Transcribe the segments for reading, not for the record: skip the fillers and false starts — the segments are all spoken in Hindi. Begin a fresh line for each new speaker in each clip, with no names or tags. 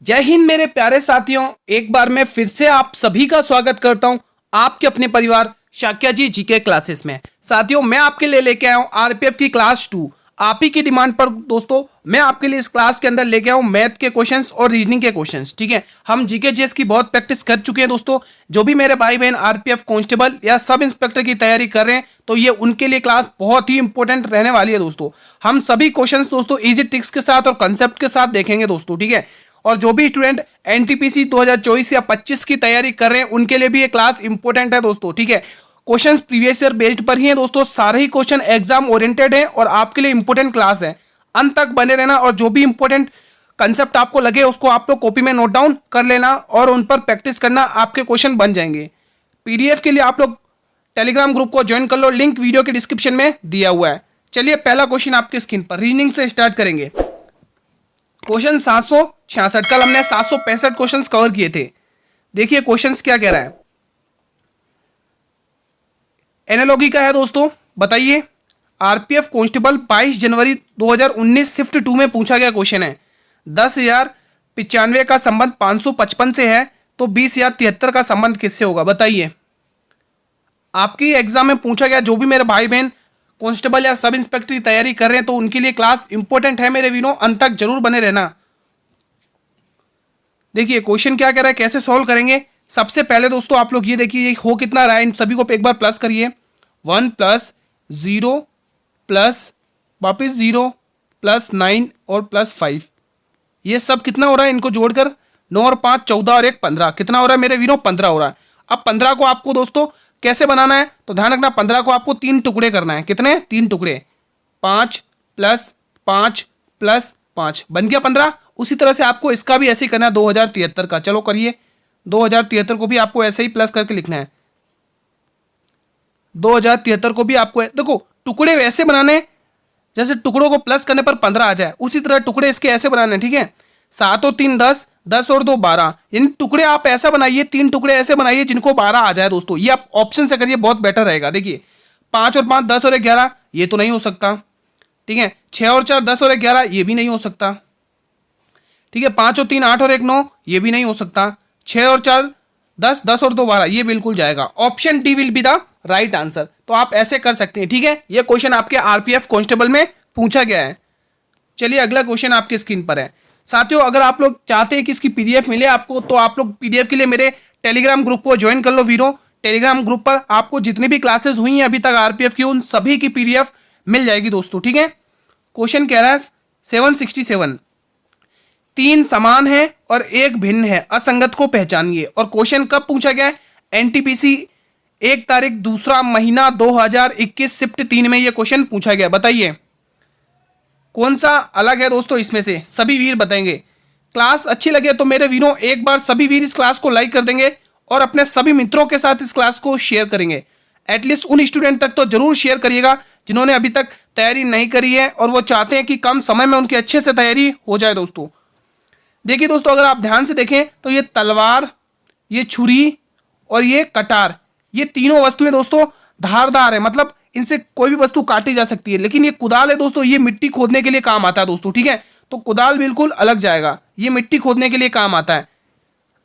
जय हिंद मेरे प्यारे साथियों। एक बार मैं फिर से आप सभी का स्वागत करता हूं आपके अपने परिवार शाक्या जी जीके क्लासेस में। साथियों, मैं आपके लिए लेके आया हूं आरपीएफ की क्लास 2। आप ही की डिमांड पर दोस्तों मैं आपके लिए इस क्लास के अंदर लेके आया हूं मैथ के क्वेश्चंस और रीजनिंग के क्वेश्चंस। ठीक है, हम जीके जीएस की बहुत प्रैक्टिस कर चुके हैं दोस्तों। जो भी मेरे भाई बहन आरपीएफ कांस्टेबल या सब इंस्पेक्टर की तैयारी कर रहे हैं तो ये उनके लिए क्लास बहुत ही इंपॉर्टेंट रहने वाली है दोस्तों। हम सभी क्वेश्चंस दोस्तों इजी ट्रिक्स के साथ और कंसेप्ट के साथ देखेंगे दोस्तों। ठीक है, और जो भी स्टूडेंट एनटीपीसी 2024 या 25 की तैयारी कर रहे हैं उनके लिए भी ये क्लास इंपॉर्टेंट है दोस्तों। ठीक है, क्वेश्चंस प्रीवियस ईयर बेस्ड पर ही है दोस्तों। सारे ही क्वेश्चन एग्जाम ओरिएंटेड है और आपके लिए इंपॉर्टेंट क्लास है। अंत तक बने रहना और जो भी इंपॉर्टेंट कंसेप्ट आपको लगे उसको आप लोग कॉपी में नोट डाउन कर लेना और उन पर प्रैक्टिस करना, आपके क्वेश्चन बन जाएंगे। पीडीएफ के लिए आप लोग टेलीग्राम ग्रुप को ज्वाइन कर लो, लिंक वीडियो के डिस्क्रिप्शन में दिया हुआ है। चलिए पहला क्वेश्चन आपके स्क्रीन पर, रीजनिंग से स्टार्ट करेंगे। क्वेश्चन 766, कल हमने 765 क्वेश्चंस कवर किए थे। देखिए क्वेश्चंस क्या कह रहा है। एनालॉगी का है दोस्तों, बताइए। आरपीएफ कांस्टेबल 22 जनवरी 2019 शिफ्ट 2 में पूछा गया क्वेश्चन है। 10,095 का संबंध 555 से है तो 20,073 का संबंध किससे होगा, बताइए। आपकी एग्जाम में पूछा गया। जो भी मेरे भाई बहन कांस्टेबल या सब इंस्पेक्टर की तैयारी कर रहे हैं तो उनके लिए क्लास इंपॉर्टेंट है मेरे वीरों, अंत तक जरूर बने रहना। देखिए क्वेश्चन क्या कह रहा है, कैसे सॉल्व करेंगे। सबसे पहले दोस्तों आप लोग ये देखिए हो कितना रहा है, इन सभी को एक बार प्लस करिए। 1 + 0 प्लस वापिस 0 प्लस 9 और प्लस 5, ये सब कितना हो रहा है, इनको जोड़कर 9 और 5 14 और 1 15, कितना हो रहा है मेरे वीरों, 15 हो रहा है। अब 15 को आपको दोस्तों कैसे बनाना है, तो ध्यान रखना 15 को आपको 3 टुकड़े करना है। कितने, 3 टुकड़े। 5 + 5 + 5 बन गया 15। उसी तरह से आपको इसका भी ऐसे ही करना है 2073 का। चलो करिए, 2073 को भी आपको ऐसे ही प्लस करके लिखना है। 2073 को भी आपको देखो टुकड़े वैसे बनाने हैं जैसे टुकड़ों को प्लस करने पर 15 आ जाए, उसी तरह टुकड़े इसके ऐसे बनाने हैं। ठीक है, 7 और 3 10, 10 और 2 12, यानी टुकड़े आप ऐसा बनाइए, 3 टुकड़े ऐसे बनाइए जिनको 12 आ जाए दोस्तों। ये आप ऑप्शन से करिए, बहुत बेटर रहेगा। देखिए 5 और 5 10 और 11, ये तो नहीं हो सकता। ठीक है, 6 और 4 10 और 11, ये भी नहीं हो सकता। ठीक है, 5 और 3 8 और 1 9, ये भी नहीं हो सकता। 6 और 4 10, 10 और 2 12, ये बिल्कुल जाएगा। Option D will be the right answer. तो आप ऐसे कर सकते हैं। ठीक है, ये क्वेश्चन आपके आरपीएफ कांस्टेबल में पूछा गया है। चलिए अगला क्वेश्चन आपके स्क्रीन पर है। साथियों अगर आप लोग चाहते हैं कि इसकी पीडीएफ मिले आपको तो आप लोग पीडीएफ के लिए मेरे टेलीग्राम ग्रुप को ज्वाइन कर लो वीरो। टेलीग्राम ग्रुप पर आपको जितनी भी क्लासेस हुई हैं अभी तक आरपीएफ की, उन सभी की पीडीएफ मिल जाएगी दोस्तों। ठीक है, क्वेश्चन कह रहा है 767, 3 समान है और 1 भिन्न है, असंगत को पहचानिए। और क्वेश्चन कब पूछा गया है, एनटीपीसी 1 तारीख 2 महीना 2021 शिफ्ट 3 में ये क्वेश्चन पूछा गया। बताइए कौन सा अलग है दोस्तों, इसमें से सभी वीर बताएंगे। क्लास अच्छी लगे तो मेरे वीरों एक बार सभी वीर इस क्लास को लाइक कर देंगे और अपने सभी मित्रों के साथ इस क्लास को शेयर करेंगे। एटलीस्ट उन स्टूडेंट तक तो जरूर शेयर करिएगा जिन्होंने अभी तक तैयारी नहीं करी है और वो चाहते हैं कि कम समय में उनकी अच्छे से तैयारी हो जाए दोस्तों। देखिए दोस्तों अगर आप ध्यान से देखें तो ये तलवार, ये छुरी और ये कटार, ये तीनों वस्तुएं दोस्तों धारदार है, मतलब इनसे कोई भी वस्तु काटी जा सकती है। लेकिन ये कुदाल है दोस्तों, ये मिट्टी खोदने के लिए काम आता है दोस्तों। ठीक है, तो कुदाल बिल्कुल अलग जाएगा, ये मिट्टी खोदने के लिए काम आता है।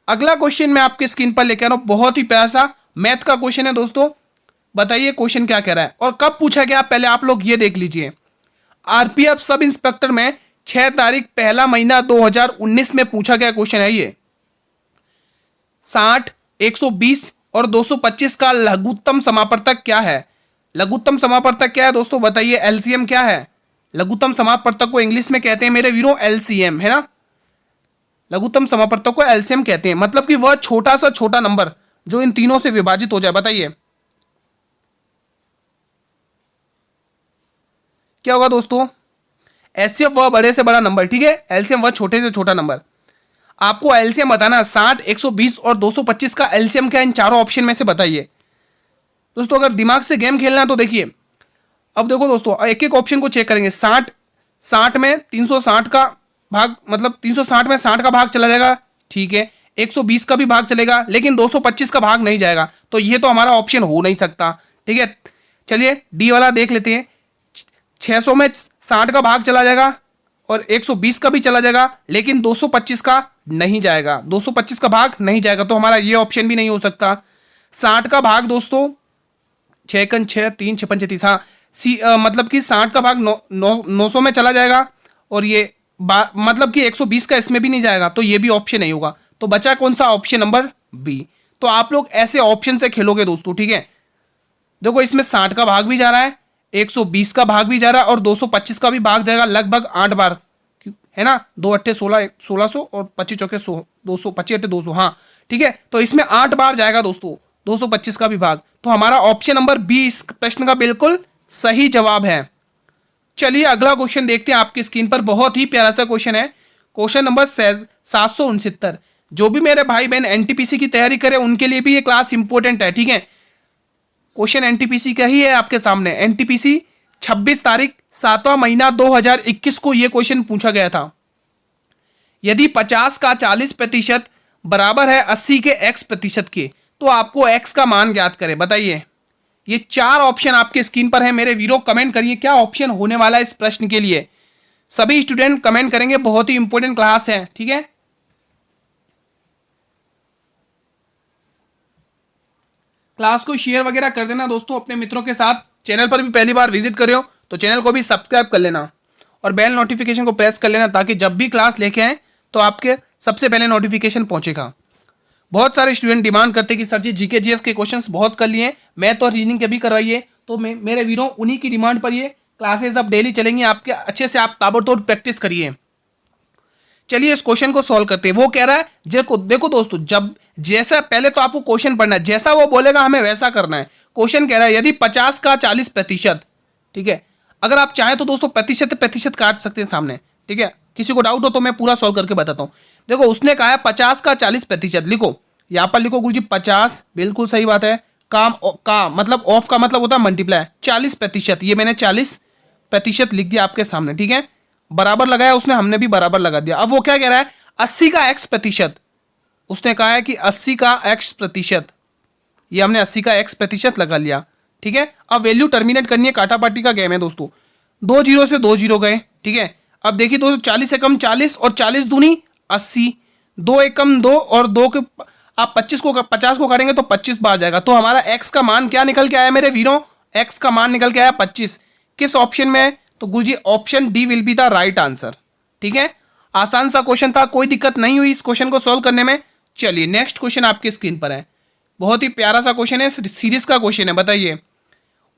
अगला क्वेश्चन मैं आपके स्क्रीन पर लेकर आ रहा हूं, बहुत ही प्यारा सा मैथ का क्वेश्चन है दोस्तों। बताइए क्वेश्चन क्या कह रहा है और कब पूछा गया, पहले आप लोग ये देख लीजिए। आरपीएफ सब इंस्पेक्टर में 6 तारीख 1 महीना 2019 में पूछा गया क्वेश्चन है ये। 60, 120 और 225 का लघुत्तम समापवर्तक क्या है। लघुत्तम समापवर्तक क्या है दोस्तों, बताइए। एलसीएम क्या है, लघुत्तम समापवर्तक को इंग्लिश में कहते हैं मेरे वीरों एलसीएम, है ना। लघुत्तम समापवर्तक को एलसीएम कहते हैं, मतलब कि वह छोटा सा छोटा नंबर जो इन तीनों से विभाजित हो जाए। बताइए क्या होगा दोस्तों, एचसीएफ वह बड़े से बड़ा नंबर, ठीक है, एलसीएम वह छोटे से छोटा नंबर। आपको एलसीएम बताना है, 60, 120 और 225 का एलसीएम क्या है, इन चारों ऑप्शन में से बताइए दोस्तों। अगर दिमाग से गेम खेलना है तो देखिए, अब देखो दोस्तों एक एक ऑप्शन को चेक करेंगे। 60 में 360 का भाग, मतलब 360 में 60 का भाग चला जाएगा, ठीक है। 120 का भी भाग चलेगा लेकिन 225 का भाग नहीं जाएगा, तो ये तो हमारा ऑप्शन हो नहीं सकता। ठीक है, चलिए डी वाला देख लेते हैं। 600 में 60 का भाग चला जाएगा, और 120 का भी चला जाएगा, लेकिन 225 का नहीं जाएगा, 225 का भाग नहीं जाएगा, तो हमारा ये ऑप्शन भी नहीं हो सकता। 60 का भाग दोस्तों 6 हाँ मतलब कि 60 का भाग 900 में चला जाएगा, और ये मतलब कि 120 का इसमें भी नहीं जाएगा, तो ये भी ऑप्शन नहीं होगा। तो बचा कौन सा? Option number B. तो आप लोग ऐसे ऑप्शन से खेलोगे दोस्तों, ठीक है। देखो इसमें 60 का भाग भी जा रहा है, 120 का भाग भी जा रहा है, और 225 का भी भाग जाएगा लगभग 8 बार, है ना। 2 8 16 1600 और 25 चौके 100, 200, 25 8 200, हाँ ठीक है। तो इसमें 8 बार जाएगा दोस्तों 225 का भी भाग। तो हमारा ऑप्शन नंबर बी इस प्रश्न का बिल्कुल सही जवाब है। चलिए अगला क्वेश्चन देखते हैं आपकी स्क्रीन पर। बहुत ही प्यारा सा क्वेश्चन है। Question number 769। जो भी मेरे भाई बहन एनटीपीसी की तैयारी करे उनके लिए भी ये क्लास इंपॉर्टेंट है, ठीक है। क्वेश्चन एनटीपीसी का ही है आपके सामने। एनटीपीसी 26 तारीख 7वां महीना 2021 को यह क्वेश्चन पूछा गया था। यदि 50 का 40% बराबर है 80 के x प्रतिशत के, तो आपको x का मान ज्ञात करें। बताइए, ये 4 ऑप्शन आपके स्क्रीन पर है मेरे वीरो। कमेंट करिए क्या ऑप्शन होने वाला है इस प्रश्न के लिए। सभी स्टूडेंट कमेंट करेंगे, बहुत ही इंपॉर्टेंट क्लास है, ठीक है। क्लास को शेयर वगैरह कर देना दोस्तों अपने मित्रों के साथ। चैनल पर भी पहली बार विजिट कर रहे हो तो चैनल को भी सब्सक्राइब कर लेना, और बेल नोटिफिकेशन को प्रेस कर लेना, ताकि जब भी क्लास लेके आए तो आपके सबसे पहले नोटिफिकेशन पहुंचेगा। बहुत सारे स्टूडेंट डिमांड करते हैं कि सर जी जीके जीएस के क्वेश्चंस बहुत कर लिए, मैथ और रीजनिंग के भी करवाइए। तो मेरे वीरों उन्हीं की डिमांड पर ये क्लासेस अब डेली चलेंगी आपके। अच्छे से आप ताबड़तोड़ प्रैक्टिस करिए। चलिए इस क्वेश्चन को सॉल्व करते हैं। वो कह रहा है देखो दोस्तों, जब जैसा पहले तो आपको क्वेश्चन पढ़ना है, जैसा वो बोलेगा हमें वैसा करना है। क्वेश्चन कह रहा है यदि 50 का 40%, ठीक है। अगर आप चाहें तो दोस्तों प्रतिशत प्रतिशत काट सकते हैं सामने, ठीक है। किसी को डाउट हो तो मैं पूरा सॉल्व करके बताता हूं। देखो उसने कहा है 50 का 40%, लिखो यहां पर, लिखो गुरुजी 50, बिल्कुल सही बात है। का मतलब ऑफ का मतलब होता है मल्टीप्लाई, 40%, ये मैंने 40% लिख दिया आपके सामने, ठीक है। बराबर लगाया उसने, हमने भी बराबर लगा दिया। अब वो क्या कह रहा है 80 का x%, उसने कहा है कि 80 का x%, ये हमने 80 का x% लगा लिया, ठीक है। अब वैल्यू टर्मिनेट करनी है, काटापाटी का गेम है दोस्तों। 2 जीरो से 2 जीरो गए, ठीक है। अब देखिए दोस्तों 40 से कम 40 और 40 दूनी 80, 2 एक कम 2 और 2 के आप 50 को काटेंगे तो 25 बार जाएगा। तो हमारा x का मान क्या निकल के आया मेरे वीरों? x का मान निकल के आया 25। किस ऑप्शन में है? तो Guruji option D will be the right answer, ठीक है। आसान सा क्वेश्चन था, कोई दिक्कत नहीं हुई इस क्वेश्चन को सोल्व करने में। चलिए नेक्स्ट क्वेश्चन आपकी स्क्रीन पर है। बहुत ही प्यारा सा क्वेश्चन है, सीरीज का क्वेश्चन है। बताइए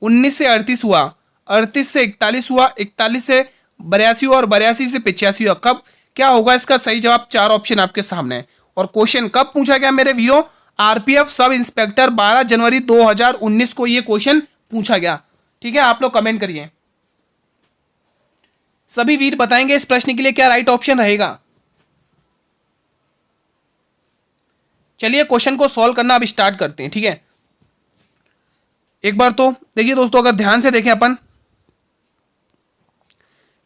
19 से 38 हुआ, 38 से 41 हुआ, 41 से 82 हुआ और 82 से 85 हुआ। कब क्या होगा इसका सही जवाब? 4 ऑप्शन आपके सामने है। और क्वेश्चन कब पूछा गया मेरे वीरों? आरपीएफ सब इंस्पेक्टर 12 जनवरी 2019 को यह क्वेश्चन पूछा गया, ठीक है। आप लोग कमेंट करिए, सभी वीर बताएंगे इस प्रश्न के लिए क्या राइट ऑप्शन रहेगा। चलिए क्वेश्चन को सॉल्व करना अब स्टार्ट करते हैं, ठीक है। एक बार तो देखिए दोस्तों, अगर ध्यान से देखें अपन,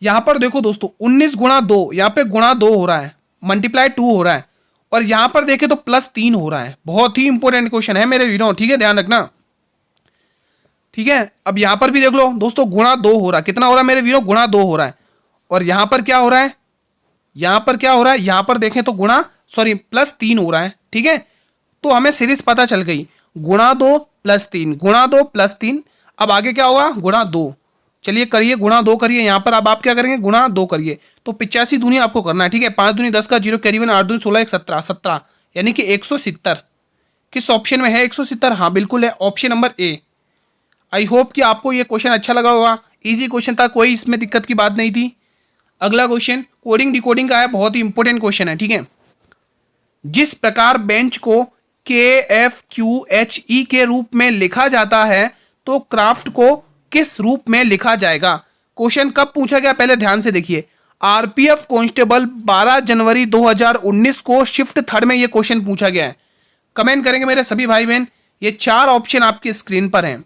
यहां पर देखो दोस्तों 19 गुणा 2, यहां पे गुणा 2 हो रहा है, मल्टीप्लाई 2 हो रहा है, और यहां पर देखें तो +3 हो रहा है। बहुत ही इंपॉर्टेंट क्वेश्चन है मेरे वीरों, ठीक है, ध्यान रखना, ठीक है। अब यहां पर भी देख लो दोस्तों, गुणा 2 हो रहा है। कितना हो रहा है मेरे वीरों? गुणा 2 हो रहा है। और यहां पर क्या हो रहा है? यहां पर क्या हो रहा है? यहां पर देखें तो +3 हो रहा है, ठीक है। तो हमें सीरीज पता चल गई, गुणा 2 +3, गुणा 2 +3। अब आगे क्या होगा? गुणा 2। चलिए करिए, गुणा 2 करिए यहां पर। अब आप क्या करेंगे? गुणा 2 करिए, तो 85 दूनी आपको करना है, ठीक है। 5 दूनी 10 का 0 कैरी 1, 8 दूनी 16, 1 17, 17 यानी कि 170। किस ऑप्शन में है 170? हाँ बिल्कुल है, option number A. I hope कि आपको ये क्वेश्चन अच्छा लगा होगा। इजी क्वेश्चन था, कोई इसमें दिक्कत की बात नहीं थी। अगला क्वेश्चन कोडिंग डिकोडिंग का है, बहुत ही इंपॉर्टेंट क्वेश्चन है, ठीक है। जिस प्रकार बेंच को KFQHE के रूप में लिखा जाता है, तो क्राफ्ट को किस रूप में लिखा जाएगा? क्वेश्चन कब पूछा गया पहले ध्यान से देखिए। आरपीएफ कांस्टेबल 12 जनवरी 2019 को शिफ्ट 3 में यह क्वेश्चन पूछा गया है। कमेंट करेंगे मेरे सभी भाई बहन। ये 4 ऑप्शन आपकी स्क्रीन पर हैं।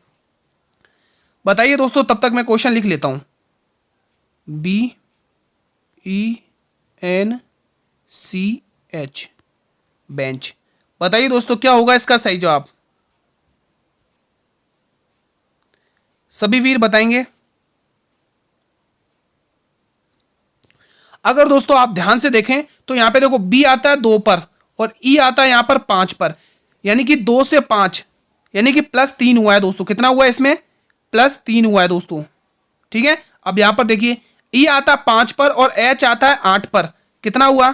बताइए दोस्तों, तब तक मैं क्वेश्चन लिख लेता हूं। BENCH bench. बताइए दोस्तों क्या होगा इसका सही जवाब? सभी वीर बताएंगे। अगर दोस्तों आप ध्यान से देखें तो यहाँ पे देखो बी आता है 2 पर और ई आता है यहाँ पर 5 पर, यानी कि 2 से 5 यानी कि +3 हुआ है दोस्तों। कितना हुआ है इसमें? +3 हुआ है दोस्तों, ठीक है। अब यहाँ पर देखिए ई आता है 5 पर और एच आता है 8 पर, कितना हुआ?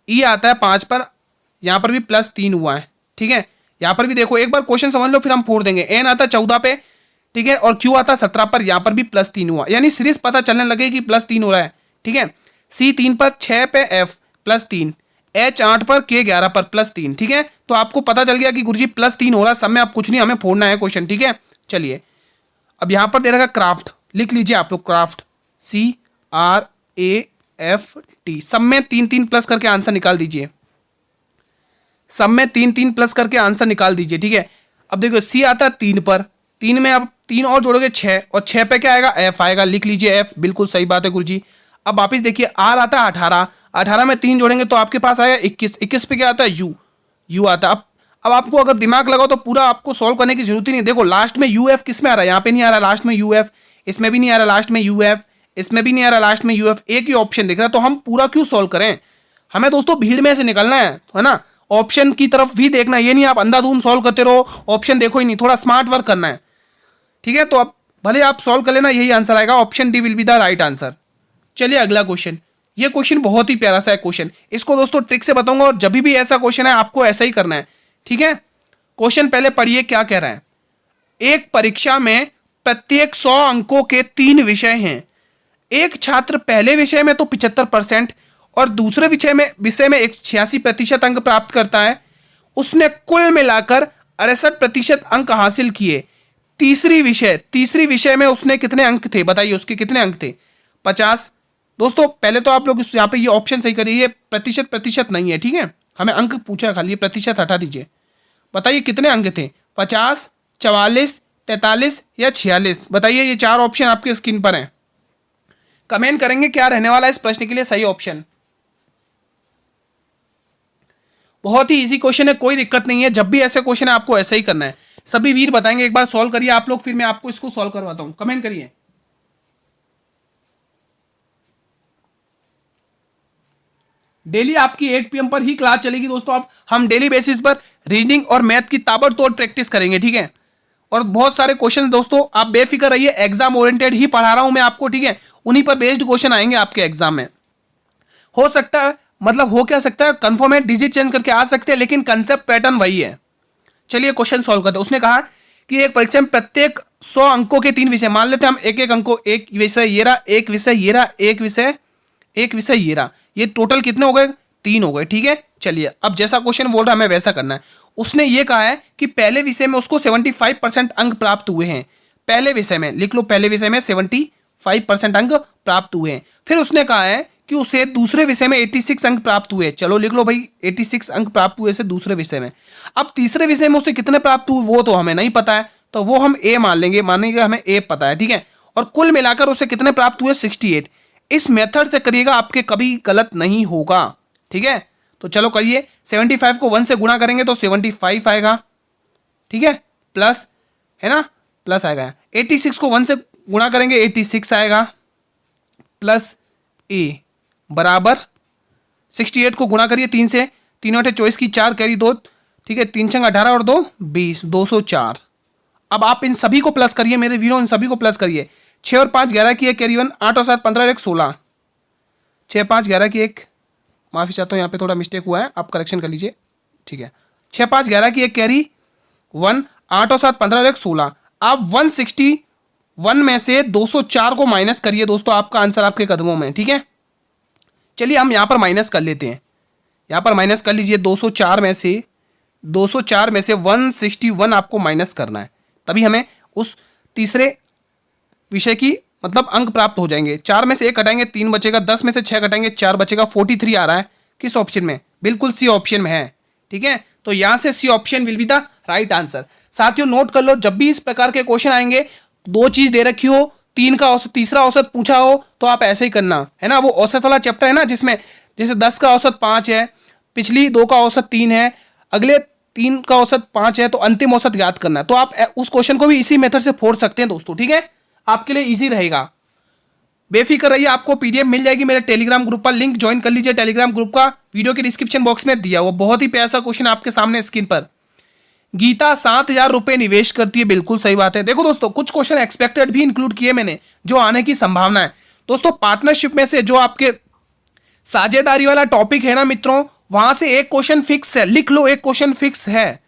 ई आता है 5 पर, यहाँ पर भी +3 हुआ है, ठीक है। यहाँ पर भी देखो एक बार क्वेश्चन समझ लो फिर हम फोड़ देंगे। एन आता है 14 पे, ठीक है, और क्यू आता है 17 पर, यहाँ पर भी +3 हुआ, यानी सीरीज पता चलने लगे कि +3 हो रहा है, ठीक है। सी 3 पर, 6 पे एफ +3, एच 8 पर, के 11 पर +3, ठीक है। तो आपको पता चल गया कि गुरुजी +3 हो रहा है, सब में अब कुछ नहीं, हमें फोड़ना है क्वेश्चन, ठीक है। चलिए अब यहाँ पर दे रखा क्राफ्ट, लिख लीजिए आप लोग क्राफ्ट, CRAFT, सब में 3-3 प्लस करके आंसर निकाल दीजिए, सब में 3-3 प्लस करके आंसर निकाल दीजिए, ठीक है। अब देखो सी आता है 3 पर, 3 में अब 3 और जोड़ोगे 6, और 6 पे क्या आएगा? एफ आएगा, लिख लीजिए एफ, बिल्कुल सही बात है गुरुजी। अब वापिस देखिए आर आता है 18, 18 में 3 जोड़ेंगे तो आपके पास आएगा 21, 21 पे क्या आता है? यू, यू आता है। अब आपको अगर दिमाग लगाओ तो पूरा आपको सॉल्व करने की जरूरत ही नहीं। देखो लास्ट में यू एफ किस में आ रहा है? यहाँ पे नहीं आ रहा लास्ट में यू एफ, इसमें भी नहीं आ रहा लास्ट में यू एफ, इसमें भी नहीं आ रहा लास्ट में यू एफ, एक ही ऑप्शन दिख रहा है, तो हम पूरा क्यों सॉल्व करें? हमें दोस्तों भीड़ में से निकलना है ना, ऑप्शन की तरफ भी देखना है, ये नहीं आप अंधाधुंध सॉल्व करते रहो, ऑप्शन देखो ही नहीं, थोड़ा स्मार्ट वर्क करना है, ठीक है। तो अब भले आप सॉल्व कर लेना, यही आंसर आएगा, option D will be the right answer. चलिए अगला क्वेश्चन, ये क्वेश्चन बहुत ही प्यारा सा है क्वेश्चन, इसको दोस्तों ट्रिक से बताऊंगा, और जब भी ऐसा क्वेश्चन है आपको ऐसा ही करना है, ठीक है। क्वेश्चन पहले पढ़िए क्या कह रहा है। एक परीक्षा में प्रत्येक 100 अंकों के 3 विषय हैं। एक छात्र पहले विषय में तो 75% और दूसरे विषय में 86% अंक प्राप्त करता है। उसने कुल मिलाकर 68% अंक हासिल किए। तीसरी विषय में उसने कितने अंक थे? बताइए उसके कितने अंक थे? 50। दोस्तों पहले तो आप लोग यहाँ पे ये ऑप्शन सही करिए, ये प्रतिशत नहीं है, ठीक है, हमें अंक पूछा खाली, ये प्रतिशत हटा दीजिए। बताइए कितने अंक थे? 50, 44, 43 या 46? बताइए, ये 4 ऑप्शन आपके स्क्रीन पर हैं। कमेंट करेंगे क्या रहने वाला है इस प्रश्न के लिए सही ऑप्शन। बहुत ही इजी क्वेश्चन है, कोई दिक्कत नहीं है, जब भी ऐसे क्वेश्चन है आपको ऐसा ही करना है। सभी वीर बताएंगे, एक बार सॉल्व करिए आप लोग, फिर मैं आपको इसको सॉल्व करवाता हूं। कमेंट करिए। डेली आपकी 8 PM पर ही क्लास चलेगी दोस्तों। अब हम डेली बेसिस पर रीजनिंग और मैथ की ताबड़तोड़ प्रैक्टिस करेंगे, ठीक है। और बहुत सारे क्वेश्चन दोस्तों, आप बेफिक्र रहिए, एग्जाम ओरिएंटेड ही पढ़ा रहा हूं मैं आपको, ठीक है। उन्हीं पर बेस्ड क्वेश्चन आएंगे आपके एग्जाम में। हो सकता है, मतलब हो क्या सकता है, कंफर्म है, डिजिट चेंज करके आ सकते हैं, लेकिन कंसेप्ट पैटर्न वही है। चलिए क्वेश्चन सॉल्व करते हैं। उसने कहा कि एक परीक्षा में प्रत्येक 100 अंकों के 3 विषय, मान लेते हैं हम एक अंकों, एक विषय ये रहा, एक विषय ये रहा, एक विषय ये रहा, ये टोटल कितने हो गए? 3 हो गए, ठीक है। चलिए अब जैसा क्वेश्चन बोल रहा है हमें वैसा करना है। उसने ये कहा है कि पहले विषय में उसको 75% अंक प्राप्त हुए हैं। पहले विषय में लिख लो, पहले विषय में 75% अंक प्राप्त हुए हैं। फिर उसने कहा है कि उसे दूसरे विषय में 86 अंक प्राप्त हुए। चलो लिख लो भाई, 86 अंक प्राप्त हुए से दूसरे विषय में। अब तीसरे विषय में उसे कितने प्राप्त हुए वो तो हमें नहीं पता है, तो वो हम ए मान लेंगे, मानेंगे हमें ए पता है, ठीक है। और कुल मिलाकर उसे कितने प्राप्त हुए? 68। इस मेथड से करिएगा, आपके कभी गलत नहीं होगा, ठीक है। तो चलो करिए, 75 को 1 से गुणा करेंगे तो 75 आएगा, ठीक है, प्लस है ना, प्लस आएगा। 86 को 1 से गुणा करेंगे 86 आएगा, प्लस ए बराबर 68 को गुणा करिए 3 से, 3 8 24 की 4 कैरी 2, ठीक है, 3 6 18 और 2 20, 204। अब आप इन सभी को प्लस करिए मेरे वीरों, इन सभी को प्लस करिए। 6 और 5 11 की एक कैरी 1, 8 और 7 15 और 1 16, 6 5 11 की एक, माफ़ी चाहता हूँ यहाँ पे थोड़ा मिस्टेक हुआ है, आप करेक्शन कर लीजिए, ठीक है। 6 5 11 की एक कैरी 1, 8 और 7 15 और 1 16। आप 161 में से 204 को माइनस करिए दोस्तों, आपका आंसर आपके कदमों में, ठीक है। चलिए हम यहाँ पर माइनस कर लेते हैं, यहाँ पर माइनस कर लीजिए। 204 में से 161 आपको माइनस करना है, तभी हमें उस तीसरे विषय की मतलब अंक प्राप्त हो जाएंगे। 4 में से 1 घटाएंगे 3 बचेगा, 10 में से 6 घटाएंगे 4 बचेगा, 43 आ रहा है। किस ऑप्शन में? बिल्कुल सी ऑप्शन में है, ठीक है। तो यहाँ से C option will be the right answer. साथियों नोट कर लो, जब भी इस प्रकार के क्वेश्चन आएंगे, 2 चीज दे रखी हो, 3 का औसत, तीसरा औसत पूछा हो, तो आप ऐसे ही करना है ना। वो औसत वाला चैप्टर है ना, जिसमें जैसे 10 का औसत 5 है, पिछली 2 का औसत 3 है, अगले 3 का औसत 5 है, तो अंतिम औसत याद करना है। तो आप उस क्वेश्चन को भी इसी मेथड से फोड़ सकते हैं दोस्तों, ठीक है, आपके लिए इजी रहेगा। बेफिक्र रहिए, आपको पीडीएफ मिल जाएगी मेरे टेलीग्राम ग्रुप पर, लिंक ज्वाइन कर लीजिए टेलीग्राम ग्रुप का, वीडियो के डिस्क्रिप्शन बॉक्स में दिया हुआ। बहुत ही प्यारा सा क्वेश्चन आपके सामने स्क्रीन पर। गीता 7,000 रुपए निवेश करती है, बिल्कुल सही बात है। देखो दोस्तों, कुछ क्वेश्चन एक्सपेक्टेड भी इंक्लूड किए मैंने, जो आने की संभावना है। दोस्तों पार्टनरशिप में से जो आपके साझेदारी वाला टॉपिक है ना मित्रों, वहां से एक क्वेश्चन फिक्स है, लिख लो, एक क्वेश्चन फिक्स है।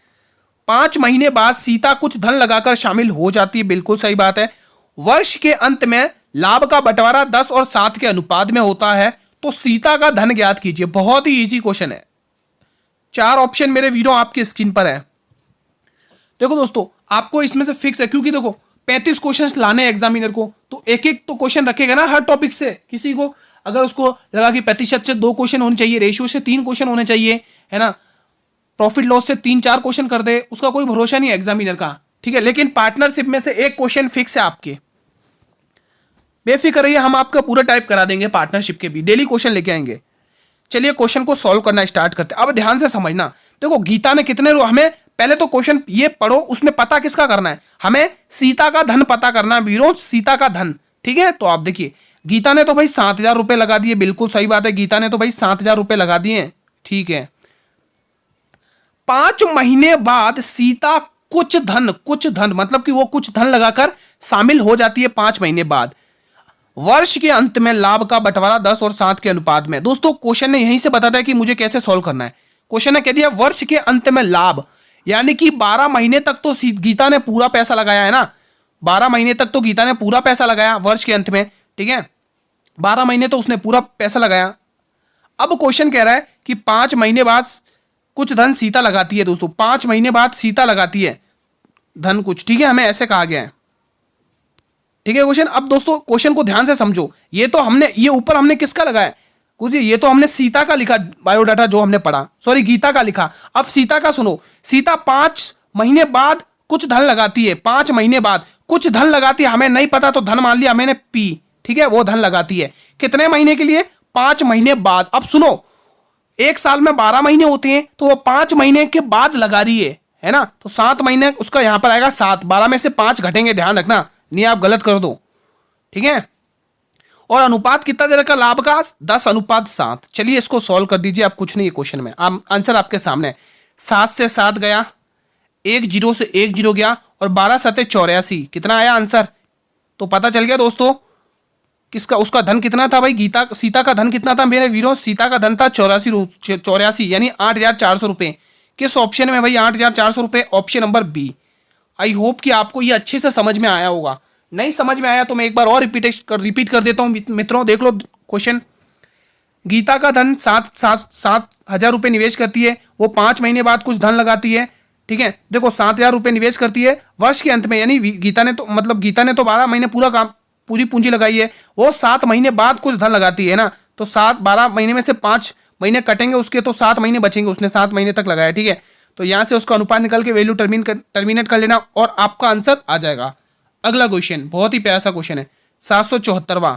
5 महीने बाद सीता कुछ धन लगाकर शामिल हो जाती है, बिल्कुल सही बात है। वर्ष के अंत में लाभ का बंटवारा 10 और 7 के अनुपात में होता है, तो सीता का धन ज्ञात कीजिए। बहुत ही इजी क्वेश्चन है। 4 ऑप्शन मेरे वीडियो आपकी स्क्रीन पर है। देखो दोस्तों, आपको इसमें से फिक्स है, क्योंकि देखो 35 क्वेश्चन लाने एग्जामिनर को, तो एक एक तो क्वेश्चन रखेगा ना हर टॉपिक से। किसी को अगर उसको लगा कि प्रतिशत से 2 क्वेश्चन होने चाहिए, रेशियो से 3 क्वेश्चन होने चाहिए, है ना, प्रॉफिट लॉस से 3-4 क्वेश्चन कर दे, उसका कोई भरोसा नहीं है एग्जामिनर का, ठीक है। लेकिन पार्टनरशिप में से एक क्वेश्चन फिक्स है आपके, बेफिक्र रहिए, हम आपका पूरा टाइप करा देंगे। पार्टनरशिप के भी डेली क्वेश्चन लेके आएंगे। चलिए क्वेश्चन को सॉल्व करना स्टार्ट करते हैं। अब ध्यान से समझना, देखो गीता ने कितने, हमें पहले तो क्वेश्चन ये पढ़ो, उसमें पता किसका करना है, हमें सीता का धन पता करना है वीरों, सीता का धन, ठीक है। तो आप देखिए, गीता ने तो भाई 7,000 रुपए लगा दिए, बिल्कुल सही बात है, गीता ने तो भाई 7,000 रुपए लगा दिए, ठीक है। 5 महीने बाद सीता कुछ धन मतलब कि वो कुछ धन लगाकर शामिल हो जाती है 5 महीने बाद। वर्ष के अंत में लाभ का बंटवारा 10 और 7 के अनुपात में। दोस्तों क्वेश्चन ने यहीं से बताता है कि मुझे कैसे सॉल्व करना है। क्वेश्चन ने कह दिया वर्ष के अंत में लाभ, यानी कि 12 महीने तक तो गीता ने पूरा पैसा लगाया है ना, 12 महीने तक तो गीता ने पूरा पैसा लगाया वर्ष के अंत में, ठीक है, 12 महीने तो उसने पूरा पैसा लगाया। अब क्वेश्चन कह रहा है कि 5 महीने बाद कुछ धन सीता लगाती है। दोस्तों 5 महीने बाद सीता लगाती है धन कुछ, ठीक है, हमें ऐसे कहा गया है, ठीक है क्वेश्चन। अब दोस्तों क्वेश्चन को ध्यान से समझो, ये तो हमने, ये ऊपर हमने किसका लगाया कुछ, ये तो हमने सीता का लिखा बायोडाटा जो हमने पढ़ा, सॉरी गीता का लिखा। अब सीता का सुनो, सीता 5 महीने बाद कुछ धन लगाती है, 5 महीने बाद कुछ धन लगाती है, हमें नहीं पता तो धन मान लिया मैंने पी, ठीक है, वो धन लगाती है कितने महीने के लिए, 5 महीने बाद। अब सुनो, एक साल में 12 महीने होते हैं, तो वो 5 महीने के बाद लगा रही है ना, तो 7 महीने उसका यहां पर आएगा 7, 12 में से 5 घटेंगे, ध्यान रखना, नहीं आप गलत कर दो, ठीक है। और अनुपात कितना दे रखा लाभ का, 10:7। चलिए इसको सॉल्व कर दीजिए आप, कुछ नहीं है क्वेश्चन में, आंसर आपके सामने। 7 से 7 गया, 1 0 से 1 0 गया, और 12 7 84, कितना आया आंसर, तो पता चल गया दोस्तों किसका, उसका धन कितना था भाई, सीता का धन कितना था मेरे वीरों, सीता का धन था 84, यानी 8,400 रुपए। किस ऑप्शन में भाई 8,400 रुपए, option number B. I hope कि आपको ये अच्छे से समझ में आया होगा। नहीं समझ में आया तो मैं एक बार और रिपीट कर देता हूँ मित्रों, देख लो क्वेश्चन। गीता का धन 7,000 रुपये निवेश करती है, वो 5 महीने बाद कुछ धन लगाती है, ठीक है। देखो 7,000 रुपये निवेश करती है वर्ष के अंत में, यानी गीता ने तो 12 महीने पूरी पूंजी लगाई है, वो 7 महीने बाद कुछ धन लगाती है ना, तो 12 महीने में से 5 महीने कटेंगे उसके, तो 7 महीने बचेंगे, उसने 7 महीने तक लगाया, ठीक है। तो यहां से उसका अनुपात निकल के वैल्यू टर्मिनेट कर लेना और आपका आंसर आ जाएगा। अगला क्वेश्चन बहुत ही प्यारा सा क्वेश्चन है, 774वां।